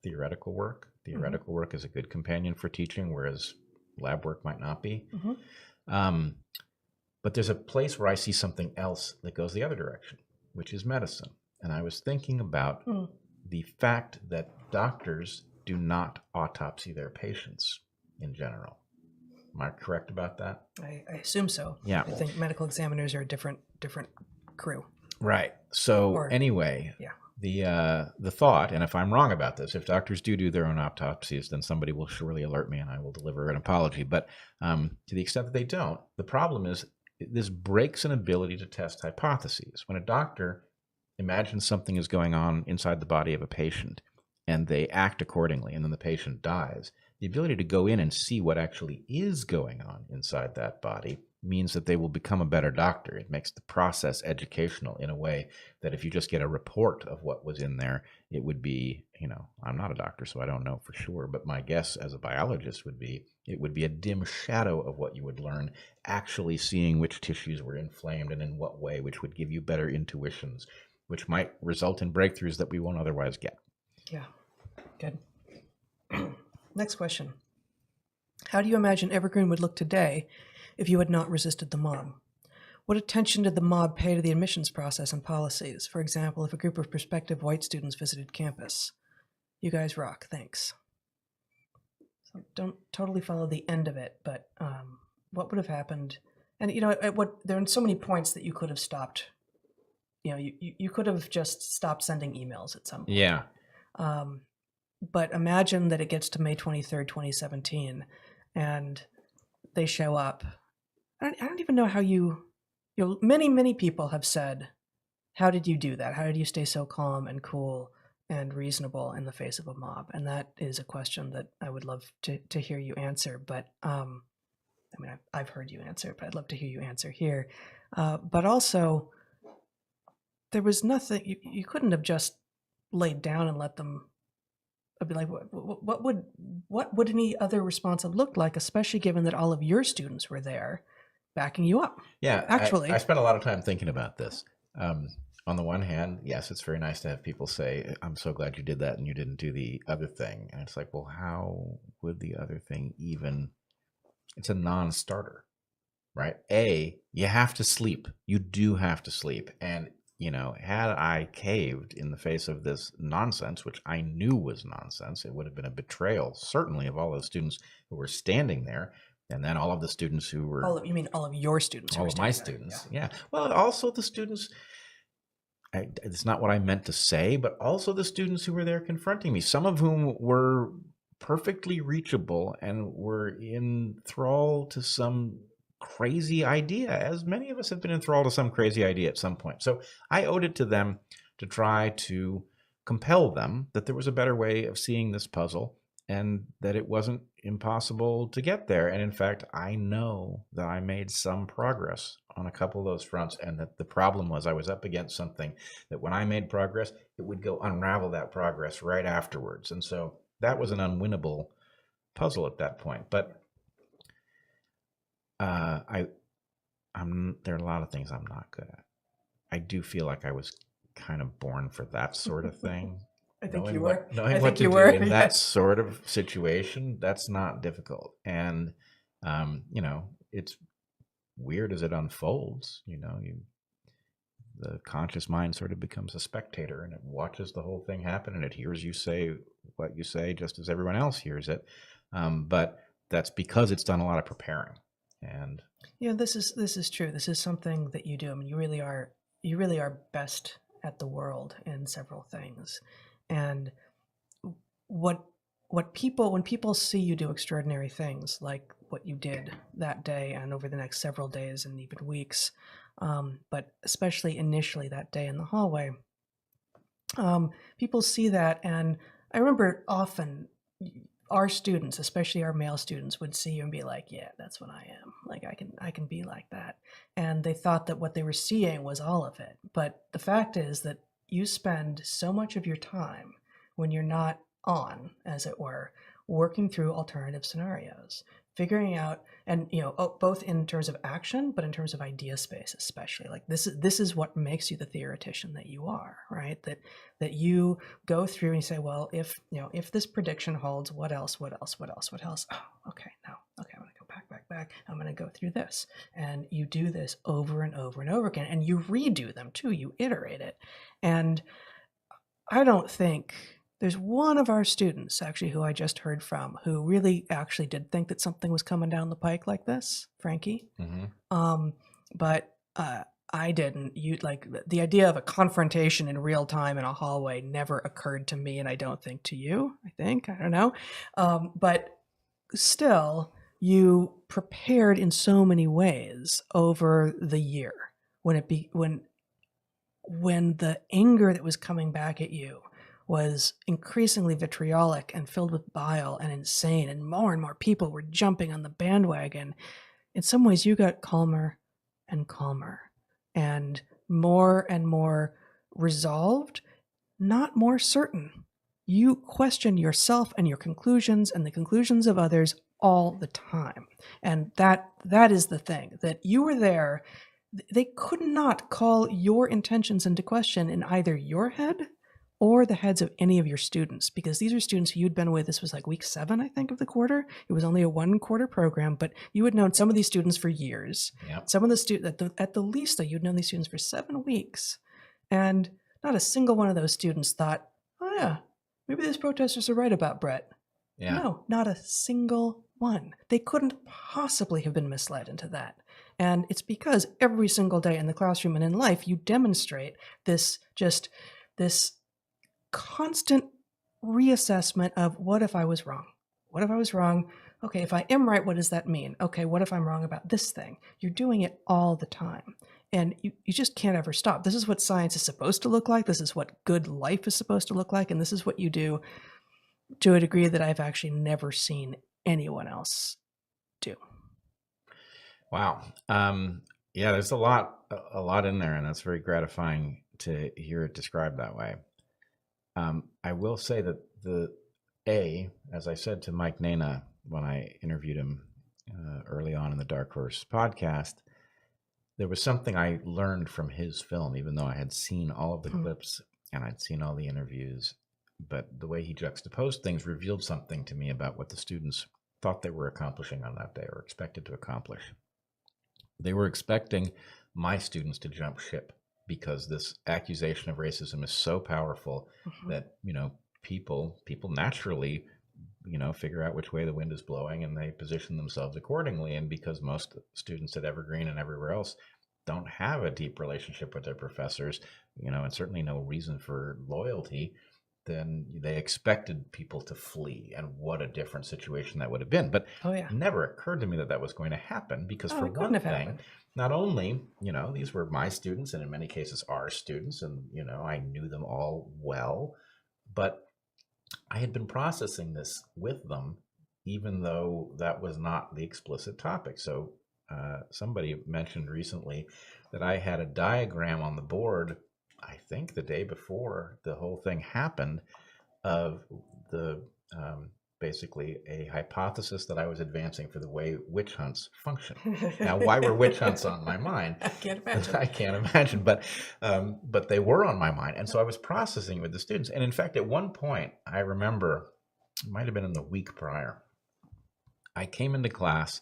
theoretical work. Theoretical work is a good companion for teaching, whereas lab work might not be. But there's a place where I see something else that goes the other direction, which is medicine. And I was thinking about the fact that doctors do not autopsy their patients in general. Am I correct about that? I assume so. Yeah. I think medical examiners are a different crew. Right. So anyway, the thought, and if I'm wrong about this, if doctors do their own autopsies, then somebody will surely alert me and I will deliver an apology. But to the extent that they don't, the problem is this breaks an ability to test hypotheses. When a doctor imagines something is going on inside the body of a patient and they act accordingly, and then the patient dies, the ability to go in and see what actually is going on inside that body means that they will become a better doctor. It makes the process educational in a way that if you just get a report of what was in there, it would be, I'm not a doctor, so I don't know for sure, but my guess as a biologist would be, it would be a dim shadow of what you would learn, actually seeing which tissues were inflamed and in what way, which would give you better intuitions, which might result in breakthroughs that we won't otherwise get. Yeah, good. Next question. How do you imagine Evergreen would look today if you had not resisted the mob? What attention did the mob pay to the admissions process and policies? For example, if a group of prospective white students visited campus. You guys rock, thanks. So don't totally follow the end of it, but what would have happened? And there are so many points that you could have stopped. You could have just stopped sending emails at some point. Yeah. But imagine that it gets to May 23rd, 2017, and they show up. I don't even know how many people have said, how did you do that? How did you stay so calm and cool and reasonable in the face of a mob? And that is a question that I would love to hear you answer. But I've heard you answer, but I'd love to hear you answer here. But also, there was nothing, you couldn't have just laid down and let them. I'd be like, what would any other response have looked like, especially given that all of your students were there backing you up? Yeah, actually, I spent a lot of time thinking about this. On the one hand, yes, it's very nice to have people say, I'm so glad you did that and you didn't do the other thing. And it's like, well, how would the other thing even, it's a non-starter, right? You have to sleep. You do have to sleep. And had I caved in the face of this nonsense, which I knew was nonsense, it would have been a betrayal, certainly, of all those students who were standing there, and then all of the students who were... You mean all of your students? All of my students, yeah. Well, also the students... it's not what I meant to say, but also the students who were there confronting me, some of whom were perfectly reachable and were in thrall to some crazy idea, as many of us have been enthralled to some crazy idea at some point. So I owed it to them to try to compel them that there was a better way of seeing this puzzle and that it wasn't impossible to get there. And in fact, I know that I made some progress on a couple of those fronts, and that the problem was I was up against something that when I made progress, it would go unravel that progress right afterwards. And so that was an unwinnable puzzle at that point. But there are a lot of things I'm not good at. I do feel like I was kind of born for that sort of thing. I think you were. Knowing what to do in that sort of situation, that's not difficult. And, it's weird as it unfolds. The conscious mind sort of becomes a spectator and it watches the whole thing happen and it hears you say what you say just as everyone else hears it. But that's because it's done a lot of preparing. And this is true. This is something that you do. I mean, you really are best at the world in several things. And what when people see you do extraordinary things like what you did that day and over the next several days and even weeks, but especially initially that day in the hallway, people see that. And I remember often our students, especially our male students, would see you and be like, yeah, that's what I am. Like, I can be like that. And they thought that what they were seeing was all of it. But the fact is that you spend so much of your time when you're not on, as it were, working through alternative scenarios, figuring out, and both in terms of action, but in terms of idea space, especially. Like this is what makes you the theoretician that you are, right? That you go through and you say, well, if this prediction holds, what else? Oh, okay, no, okay, I'm gonna go back. I'm gonna go through this, and you do this over and over and over again, and you redo them too. You iterate it, and I don't think. There's one of our students, actually, who I just heard from, who really actually did think that something was coming down the pike like this, Frankie. Mm-hmm. But I didn't. The idea of a confrontation in real time in a hallway never occurred to me, and I don't think to you. I don't know. But still, you prepared in so many ways over the year when the anger that was coming back at you was increasingly vitriolic and filled with bile and insane, and more people were jumping on the bandwagon. In some ways, you got calmer and calmer and more resolved, not more certain. You question yourself and your conclusions and the conclusions of others all the time. And that is the thing, that you were there. They could not call your intentions into question in either your head or the heads of any of your students, because these are students who you'd been with. This was like week 7, I think, of the quarter. It was only a 1-quarter program, but you had known some of these students for years. Yep. Some of the students, at the least, though, you'd known these students for 7 weeks. And not a single one of those students thought, oh yeah, maybe these protesters are right about Bret. Yeah. No, not a single one. They couldn't possibly have been misled into that. And it's because every single day in the classroom and in life, you demonstrate this constant reassessment of, what if I was wrong? What if I was wrong? Okay, if I am right, what does that mean? Okay, what if I'm wrong about this thing? You're doing it all the time. And you just can't ever stop. This is what science is supposed to look like. This is what good life is supposed to look like. And this is what you do to a degree that I've actually never seen anyone else do. Wow. Yeah, there's a lot in there, and that's very gratifying to hear it described that way. I will say that as I said to Mike Nana when I interviewed him early on in the DarkHorse podcast, there was something I learned from his film, even though I had seen all of the clips and I'd seen all the interviews. But the way he juxtaposed things revealed something to me about what the students thought they were accomplishing on that day, or expected to accomplish. They were expecting my students to jump ship, because this accusation of racism is so powerful that, people naturally, figure out which way the wind is blowing, and they position themselves accordingly. And because most students at Evergreen and everywhere else don't have a deep relationship with their professors, and certainly no reason for loyalty, then they expected people to flee. And what a different situation that would have been. But it never occurred to me that was going to happen, because for one thing, not only, these were my students, and in many cases our students, and, I knew them all well, but I had been processing this with them, even though that was not the explicit topic. So somebody mentioned recently that I had a diagram on the board, I think the day before the whole thing happened, of the basically a hypothesis that I was advancing for the way witch hunts function. Now, why were witch hunts on my mind? I can't imagine, but they were on my mind. And so I was processing with the students. And in fact, at one point, I remember, it might have been in the week prior, I came into class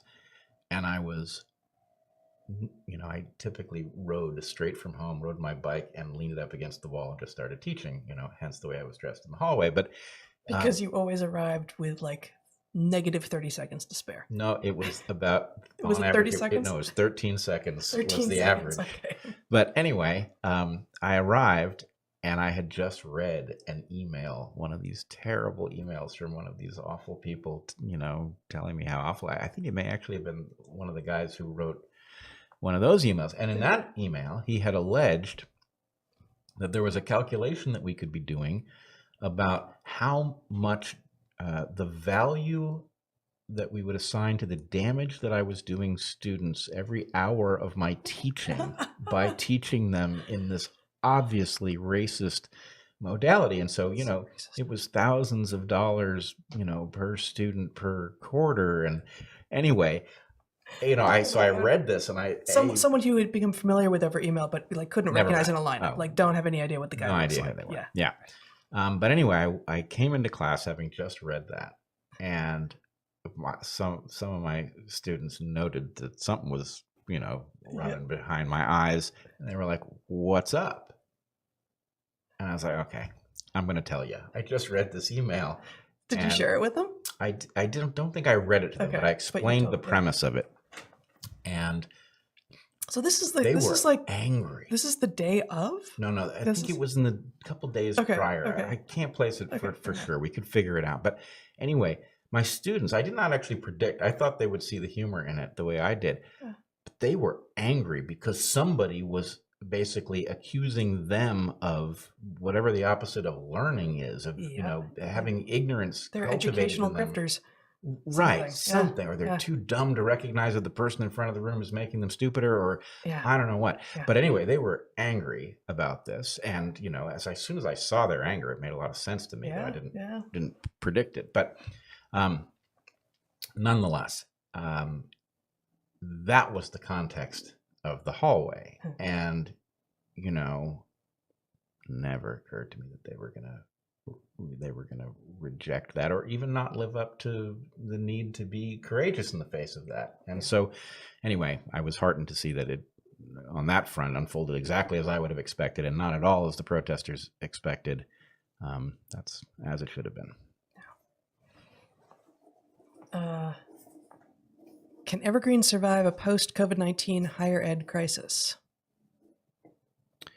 and I was, I typically rode straight from home, rode my bike and leaned it up against the wall and just started teaching, hence the way I was dressed in the hallway. But because you always arrived with like negative 30 seconds to spare. No, it was about... Was it 30 seconds? No, it was 13 seconds 13 was the seconds, average. Okay. But anyway, I arrived And I had just read an email, one of these terrible emails from one of these awful people, telling me how awful. I think it may actually have been one of the guys who wrote one of those emails. And in that email, he had alleged that there was a calculation that we could be doing about how much the value that we would assign to the damage that I was doing students every hour of my teaching by teaching them in this obviously racist modality. And so, it was thousands of dollars, per student per quarter. And anyway, I read this and someone who had become familiar with every email, but like couldn't recognize in a lineup, like don't have any idea what the guy looks like. Who they were. Yeah. But anyway, I came into class having just read that, and some of my students noted that something was, running behind my eyes, and they were like, "What's up?" And I was like, "Okay, I'm going to tell you. I just read this email." Did you share it with them? I don't think I read it to them, but I explained the premise of it. And so this is angry. This is the day of? No. I think it was in the couple days prior. Okay. I can't place it for sure. We could figure it out. But anyway, my students, I did not actually predict. I thought they would see the humor in it the way I did. But they were angry because somebody was basically accusing them of whatever the opposite of learning is, of having ignorance. They're educational grifters. Right, something, or they're too dumb to recognize that the person in front of the room is making them stupider, or I don't know what. But anyway, they were angry about this, and as soon as I saw their anger, it made a lot of sense to me. But I didn't predict it. But nonetheless, that was the context of the hallway, and never occurred to me that they were gonna reject that, or even not live up to the need to be courageous in the face of that. And so anyway, I was heartened to see that it on that front unfolded exactly as I would have expected, and not at all as the protesters expected. That's as it should have been. Can Evergreen survive a post-COVID-19 higher ed crisis?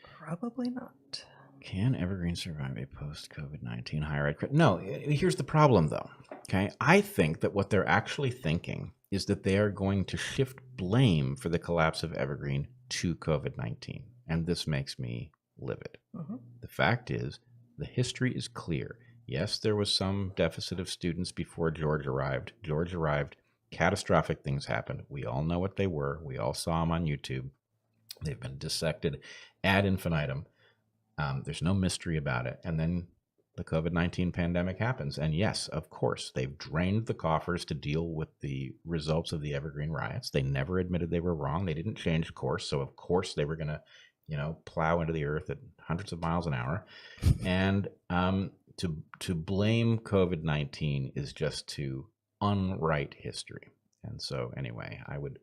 Probably not. Can Evergreen survive a post-COVID-19 higher ed crisis? No, here's the problem, though. Okay, I think that what they're actually thinking is that they are going to shift blame for the collapse of Evergreen to COVID-19, and this makes me livid. The fact is, the history is clear. Yes, there was some deficit of students before George arrived. George arrived. Catastrophic things happened. We all know what they were. We all saw them on YouTube. They've been dissected ad infinitum. There's no mystery about it. And then the COVID-19 pandemic happens. And yes, of course, they've drained the coffers to deal with the results of the Evergreen riots. They never admitted they were wrong. They didn't change course. So of course they were going to, plow into the earth at hundreds of miles an hour. And to blame COVID-19 is just to unwrite history. And so anyway, I would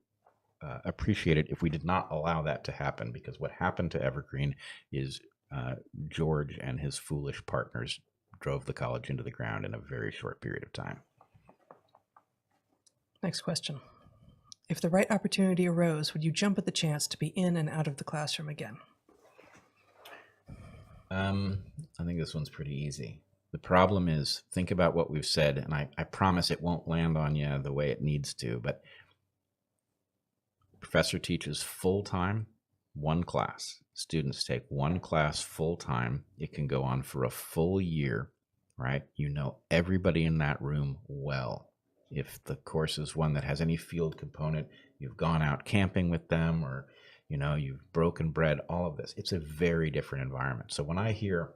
appreciate it if we did not allow that to happen, because what happened to Evergreen is George and his foolish partners drove the college into the ground in a very short period of time. Next question. If the right opportunity arose, would you jump at the chance to be in and out of the classroom again? I think this one's pretty easy. The problem is, think about what we've said, and I promise it won't land on you the way it needs to, but professor teaches full-time, one class. Students take one class full-time. It can go on for a full year, right? You know everybody in that room well. If the course is one that has any field component, you've gone out camping with them, or you've broken bread, all of this. It's a very different environment. So when I hear,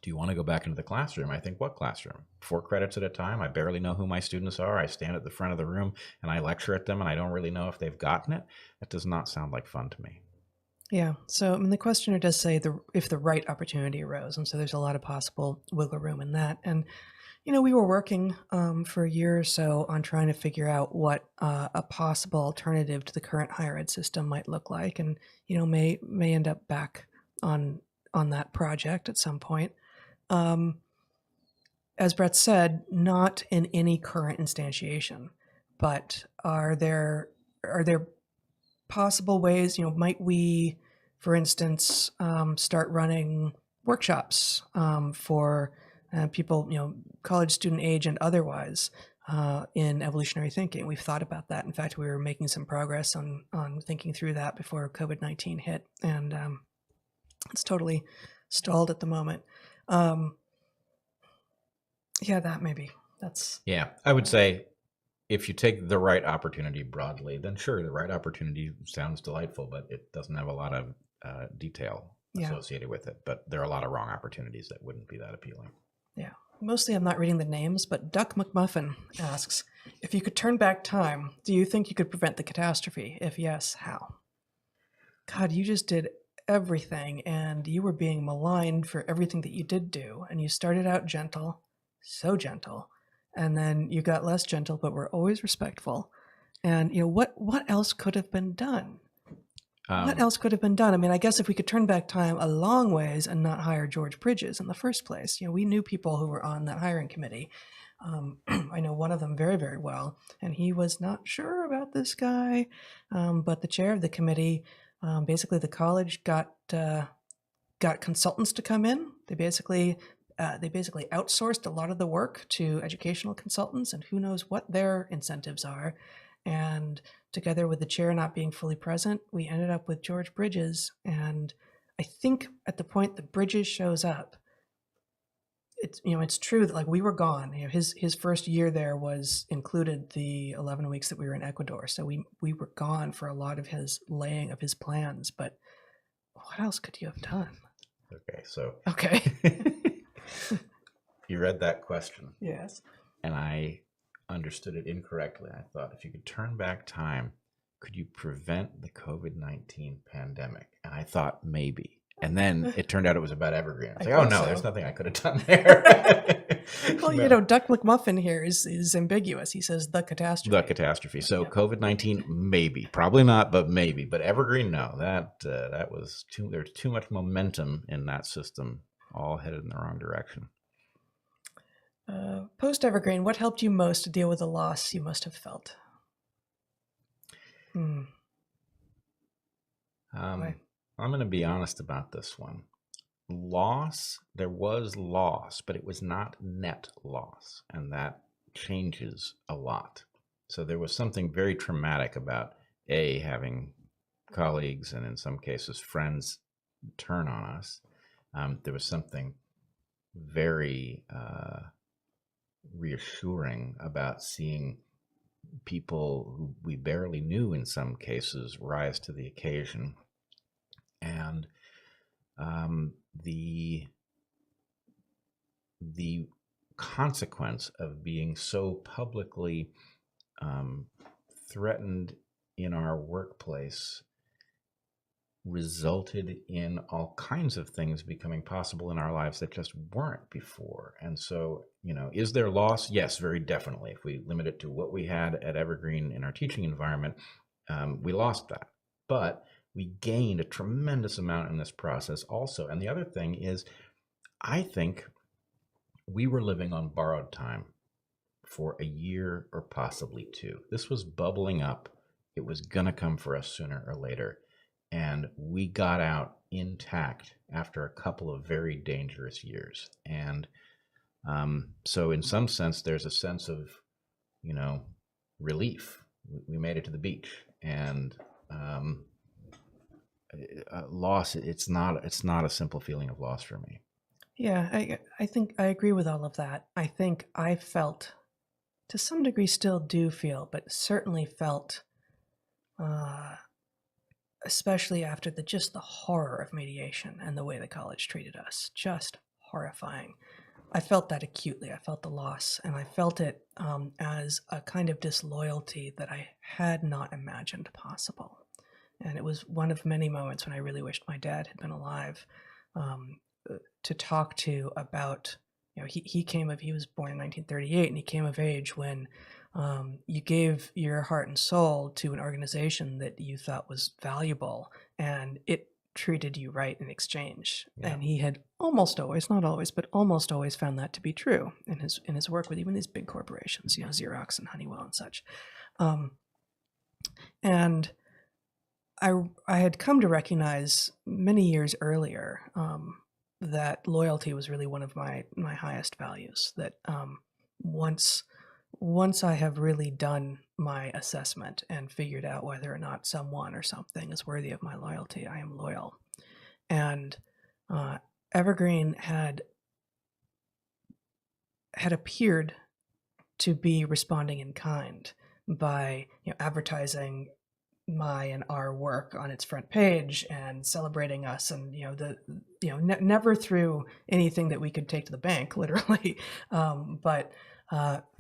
do you want to go back into the classroom? I think, what classroom? 4 credits at a time. I barely know who my students are. I stand at the front of the room and I lecture at them, and I don't really know if they've gotten it. That does not sound like fun to me. Yeah. So the questioner does say if the right opportunity arose. And so there's a lot of possible wiggle room in that. And, we were working for a year or so on trying to figure out what a possible alternative to the current higher ed system might look like. And, may end up back on that project at some point. As Bret said, not in any current instantiation, but are there possible ways, might we, for instance, start running workshops for people, college student age and otherwise, in evolutionary thinking. We've thought about that. In fact, we were making some progress on thinking through that before COVID-19 hit, and it's totally stalled at the moment. That maybe. Yeah, I would say if you take the right opportunity broadly, then sure, the right opportunity sounds delightful, but it doesn't have a lot of detail associated with it. But there are a lot of wrong opportunities that wouldn't be that appealing. Yeah. Mostly I'm not reading the names, but Duck McMuffin asks, if you could turn back time, do you think you could prevent the catastrophe? If yes, how? God, you just did everything, and you were being maligned for everything that you did do. And you started out gentle, so gentle, and then you got less gentle, but were always respectful. And what else could have been done? What else could have been done? I mean, I guess if we could turn back time a long ways and not hire George Bridges in the first place. We knew people who were on that hiring committee. I know one of them very, very well, and he was not sure about this guy. But the chair of the committee, basically the college got consultants to come in. They basically outsourced a lot of the work to educational consultants, and who knows what their incentives are. And together with the chair not being fully present, we ended up with George Bridges. And I think at the point that Bridges shows up, it's true that we were gone. His first year there included the 11 weeks that we were in Ecuador. So we were gone for a lot of his laying of his plans. But what else could you have done? Okay. You read that question. Yes. And I understood it incorrectly. I thought, if you could turn back time, could you prevent the COVID-19 pandemic? And I thought maybe. And then it turned out it was about Evergreen. It's oh no, there's nothing I could have done there. Well, Duck McMuffin here is ambiguous. He says the catastrophe. The catastrophe. So COVID-19, maybe. Probably not, but maybe. But Evergreen, no. That was there's too much momentum in that system, all headed in the wrong direction. Post Evergreen, what helped you most to deal with the loss you must have felt? I'm going to be honest about this one. There was loss, but it was not net loss, and that changes a lot. So there was something very traumatic about having colleagues and in some cases friends turn on us. There was something very reassuring about seeing people who we barely knew in some cases rise to the occasion. And the consequence of being so publicly threatened in our workplace resulted in all kinds of things becoming possible in our lives that just weren't before. And so, is there loss? Yes, very definitely. If we limit it to what we had at Evergreen in our teaching environment, we lost that. But we gained a tremendous amount in this process also. And the other thing is, I think we were living on borrowed time for a year or possibly two. This was bubbling up. It was going to come for us sooner or later. And we got out intact after a couple of very dangerous years. And so in some sense, there's a sense of, relief. We made it to the beach. And loss, it's not a simple feeling of loss for me. Yeah, I think I agree with all of that. I think I felt, to some degree still do feel, but certainly felt, especially after the horror of mediation and the way the college treated us, just horrifying. I felt that acutely. I felt the loss, and I felt it as a kind of disloyalty that I had not imagined possible. And it was one of many moments when I really wished my dad had been alive, to talk to about, he was born in 1938, and he came of age when you gave your heart and soul to an organization that you thought was valuable, and it treated you right in exchange. Yeah. And he had almost always, not always, but almost always found that to be true in his work with even these big corporations, Xerox and Honeywell and such. And I had come to recognize many years earlier that loyalty was really one of my highest values. That once I have really done my assessment and figured out whether or not someone or something is worthy of my loyalty, I am loyal. And Evergreen had appeared to be responding in kind by advertising my and our work on its front page and celebrating us, and never through anything that we could take to the bank, literally, but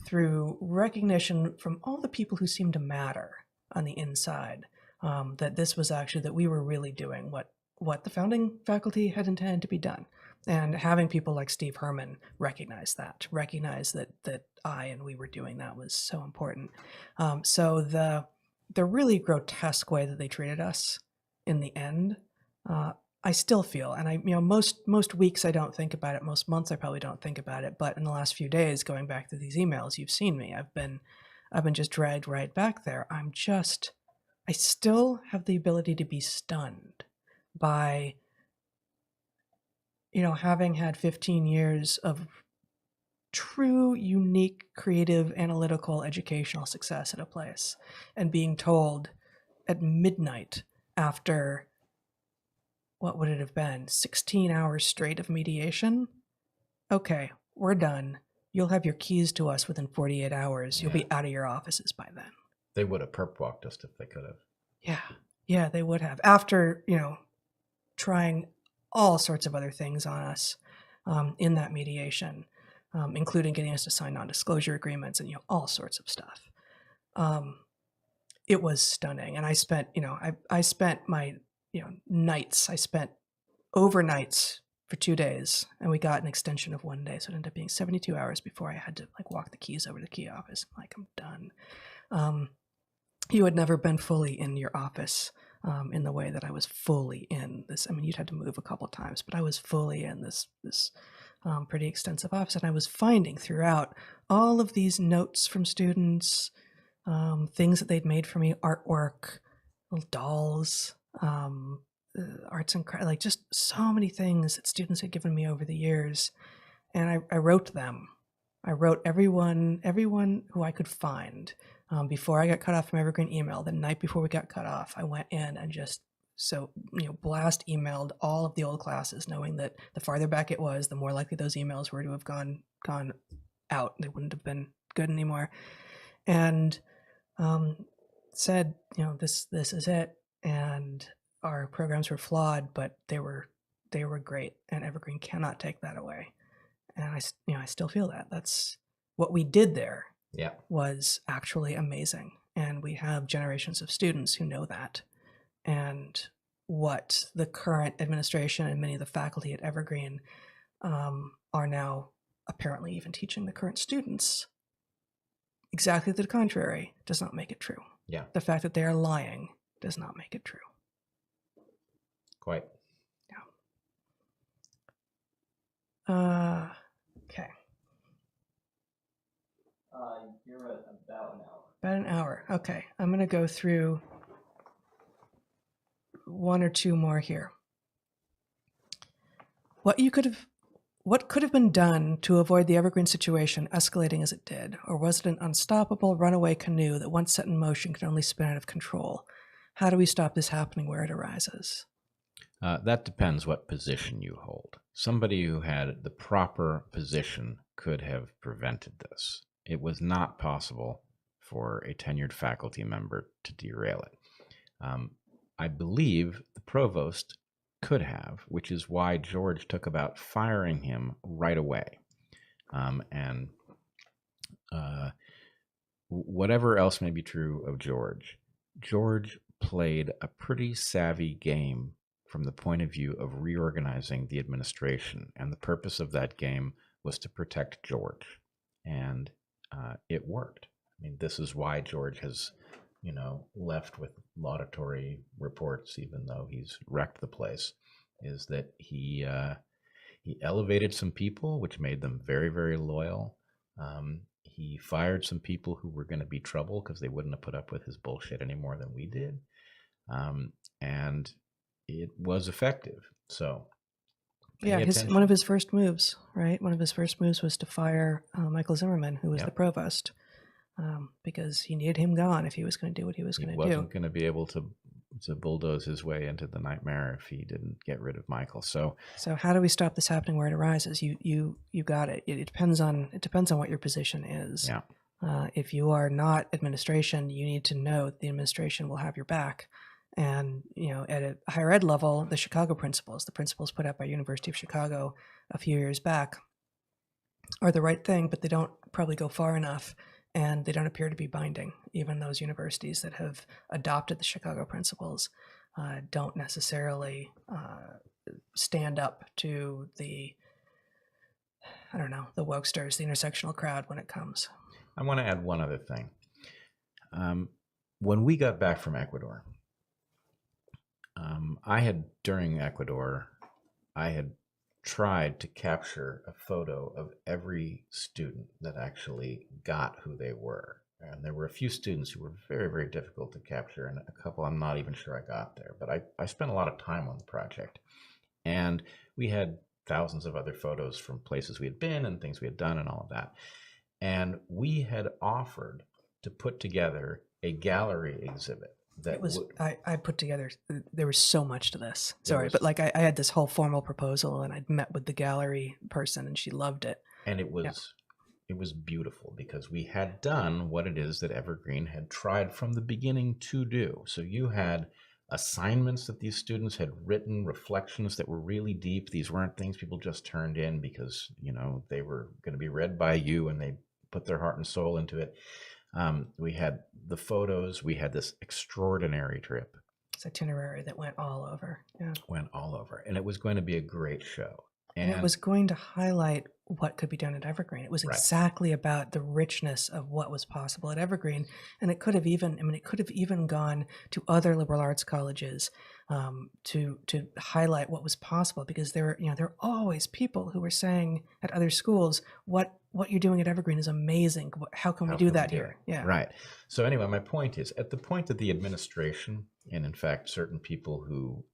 through recognition from all the people who seemed to matter on the inside, that this was actually, that we were really doing what the founding faculty had intended to be done. And having people like Steve Herman recognize that I and we were doing that was so important. So the really grotesque way that they treated us in the end, I still feel, and I, most weeks I don't think about it. Most months I probably don't think about it. But in the last few days, going back to these emails, you've seen me. I've been just dragged right back there. I still have the ability to be stunned by, having had 15 years of true, unique, creative, analytical, educational success at a place, and being told at midnight, after, what would it have been, 16 hours straight of mediation, okay, we're done. You'll have your keys to us within 48 hours. You'll be out of your offices by then. They would have perp walked us if they could have. Yeah, they would have. After, trying all sorts of other things on us in that mediation, including getting us to sign non-disclosure agreements and all sorts of stuff. It was stunning, and I spent I spent my nights. I spent overnights for 2 days, and we got an extension of 1 day, so it ended up being 72 hours before I had to walk the keys over to the key office. I'm done. You had never been fully in your office in the way that I was fully in this. I mean, you'd had to move a couple of times, but I was fully in this pretty extensive office, and I was finding throughout all of these notes from students, things that they'd made for me, artwork, little dolls, arts and crafts, just so many things that students had given me over the years, and I wrote them. I wrote everyone who I could find. Before I got cut off from Evergreen email, the night before we got cut off, I went in and just blast emailed all of the old classes, knowing that the farther back it was, the more likely those emails were to have gone out. They wouldn't have been good anymore. And said, this is it. And our programs were flawed, but they were great. And Evergreen cannot take that away. And I still feel that. That's what we did there. Yeah. Was actually amazing. And we have generations of students who know that. And what the current administration and many of the faculty at Evergreen are now apparently even teaching the current students exactly the contrary does not make it true. Yeah. The fact that they are lying does not make it true. Quite. Yeah. Okay. You're at about an hour. About an hour. Okay. I'm going to go through one or two more here. What could have been done to avoid the Evergreen situation escalating as it did? Or was it an unstoppable runaway canoe that once set in motion could only spin out of control? How do we stop this happening where it arises? That depends what position you hold. Somebody who had the proper position could have prevented this. It was not possible for a tenured faculty member to derail it. I believe the provost could have, which is why George took about firing him right away. And whatever else may be true of George played a pretty savvy game from the point of view of reorganizing the administration. And the purpose of that game was to protect George. And it worked. I mean, this is why George has, left with laudatory reports, even though he's wrecked the place, is that he elevated some people, which made them very, very loyal. He fired some people who were going to be trouble because they wouldn't have put up with his bullshit any more than we did. And it was effective. So Yeah, Pay one of attention. his first moves, right? One of his first moves was to fire Michael Zimmerman, who was the Yep. provost, because he needed him gone if he was going to do what he was He going to do. wasn't going to be able to bulldoze his way into the nightmare if he didn't get rid of Michael. So how do we stop this happening where it arises? You got it. It depends on what your position is. yeah, If you are not administration, you need to know that the administration will have your back. And at a higher ed level, the Chicago principles, the principles put out by University of Chicago a few years back, are the right thing, but they don't probably go far enough, and they don't appear to be binding. Even those universities that have adopted the Chicago principles don't necessarily stand up to the wokesters, the intersectional crowd when it comes. I want to add one other thing. When we got back from Ecuador, during Ecuador, I had tried to capture a photo of every student that actually got who they were. And there were a few students who were very, very difficult to capture, and a couple I'm not even sure I got there. But I spent a lot of time on the project. And we had thousands of other photos from places we had been and things we had done and all of that. And we had offered to put together a gallery exhibit. That I put together, there was so much to this. Sorry, but I had this whole formal proposal, and I'd met with the gallery person, and she loved it. And it was beautiful because we had done what it is that Evergreen had tried from the beginning to do. So you had assignments that these students had written, reflections that were really deep. These weren't things people just turned in because, they were going to be read by you and they put their heart and soul into it. We had the photos. We had this extraordinary trip. This itinerary that went all over. Yeah. Went all over. And it was going to be a great show. And it was going to highlight what could be done at Evergreen. It was exactly about the richness of what was possible at Evergreen. And it could have even gone to other liberal arts colleges to highlight what was possible, because there are always people who were saying at other schools, what you're doing at Evergreen is amazing. How can we do that here? Yeah. Right. So anyway, my point is, at the point that the administration, and in fact, certain people who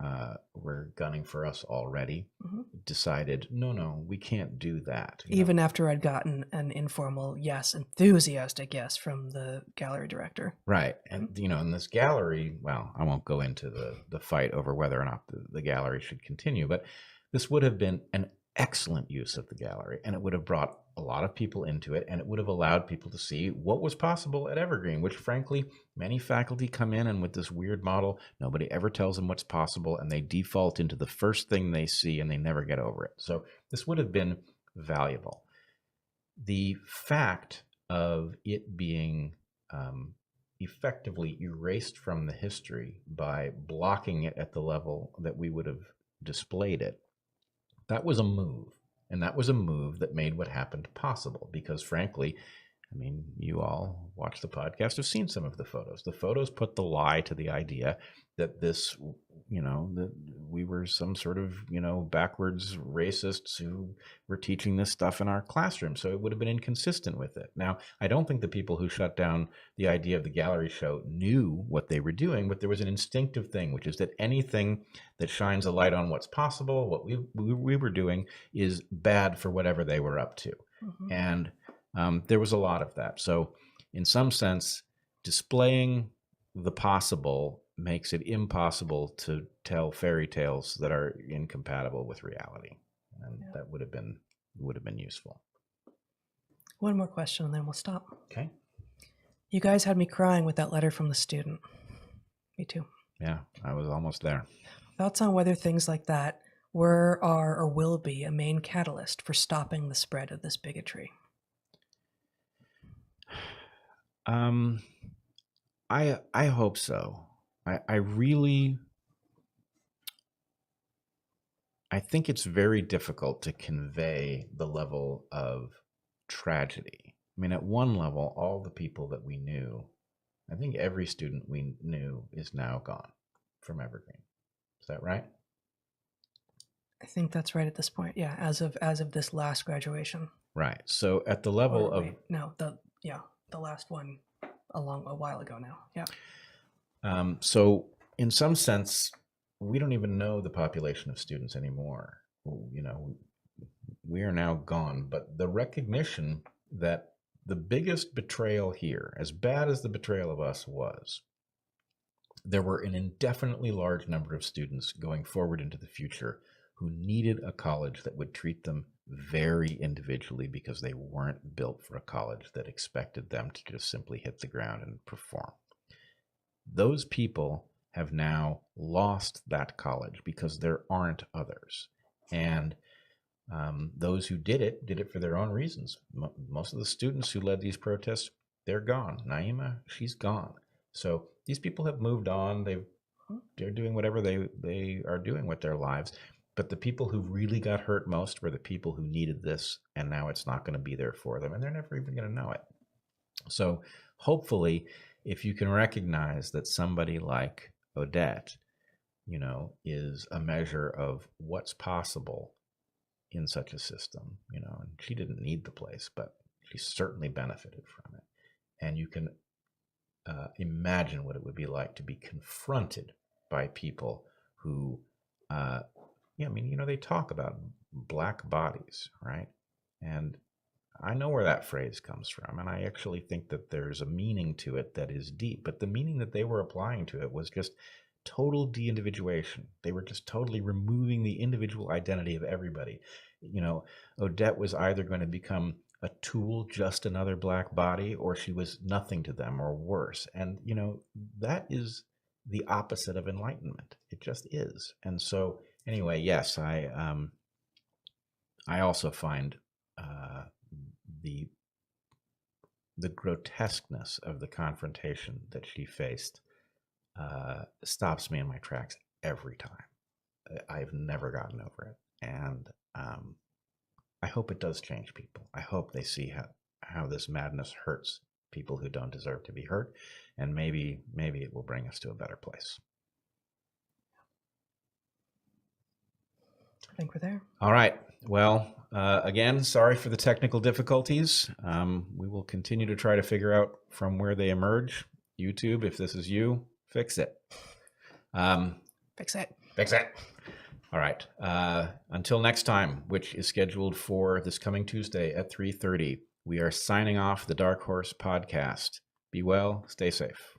were gunning for us already, decided, no, we can't do that. Even after I'd gotten an informal enthusiastic yes from the gallery director. Right. And, in this gallery, well, I won't go into the fight over whether or not the gallery should continue, but this would have been an excellent use of the gallery, and it would have brought a lot of people into it, and it would have allowed people to see what was possible at Evergreen, which frankly, many faculty come in and with this weird model, nobody ever tells them what's possible, and they default into the first thing they see and they never get over it. So this would have been valuable. The fact of it being effectively erased from the history by blocking it at the level that we would have displayed it, that was a move. And that was a move that made what happened possible, because frankly, you all watch the podcast, have seen some of the photos. The photos put the lie to the idea that this, that we were some sort of, backwards racists who were teaching this stuff in our classroom. So it would have been inconsistent with it. Now, I don't think the people who shut down the idea of the gallery show knew what they were doing, but there was an instinctive thing, which is that anything that shines a light on what's possible, what we were doing, is bad for whatever they were up to. And there was a lot of that. So in some sense, displaying the possible makes it impossible to tell fairy tales that are incompatible with reality. And that would have been useful. One more question and then we'll stop. Okay. You guys had me crying with that letter from the student. Me too. Yeah, I was almost there. Thoughts on whether things like that were, are, or will be a main catalyst for stopping the spread of this bigotry? I hope so. I think it's very difficult to convey the level of tragedy. At one level, all the people that we knew, I think every student we knew is now gone from Evergreen. Is that right? I think that's right at this point. Yeah, as of this last graduation. Right. So at the level of the last one a while ago now. Yeah. So in some sense, we don't even know the population of students anymore. we are now gone. But the recognition that the biggest betrayal here, as bad as the betrayal of us was, there were an indefinitely large number of students going forward into the future who needed a college that would treat them very individually because they weren't built for a college that expected them to just simply hit the ground and perform. Those people have now lost that college because there aren't others. And those who did it for their own reasons. Most of the students who led these protests, they're gone. Naima, she's gone. So these people have moved on. They're doing whatever they are doing with their lives. But the people who really got hurt most were the people who needed this, and now it's not going to be there for them, and they're never even going to know it. So hopefully, if you can recognize that somebody like Odette, is a measure of what's possible in such a system, and she didn't need the place, but she certainly benefited from it. And you can imagine what it would be like to be confronted by people who, they talk about black bodies, right? And I know where that phrase comes from, and I actually think that there's a meaning to it that is deep, but the meaning that they were applying to it was just total de-individuation. They were just totally removing the individual identity of everybody. Odette was either going to become a tool, just another black body, or she was nothing to them or worse. And, that is the opposite of enlightenment. It just is. And so anyway, yes, I also find the grotesqueness of the confrontation that she faced stops me in my tracks every time. I've never gotten over it. And I hope it does change people. I hope they see how this madness hurts people who don't deserve to be hurt. And maybe it will bring us to a better place. I think we're there. All right. Well, again, sorry for the technical difficulties. We will continue to try to figure out from where they emerge. YouTube, if this is you, fix it. Fix it. Fix it. All right. Until next time, which is scheduled for this coming Tuesday at 3:30, we are signing off the DarkHorse Podcast. Be well, stay safe.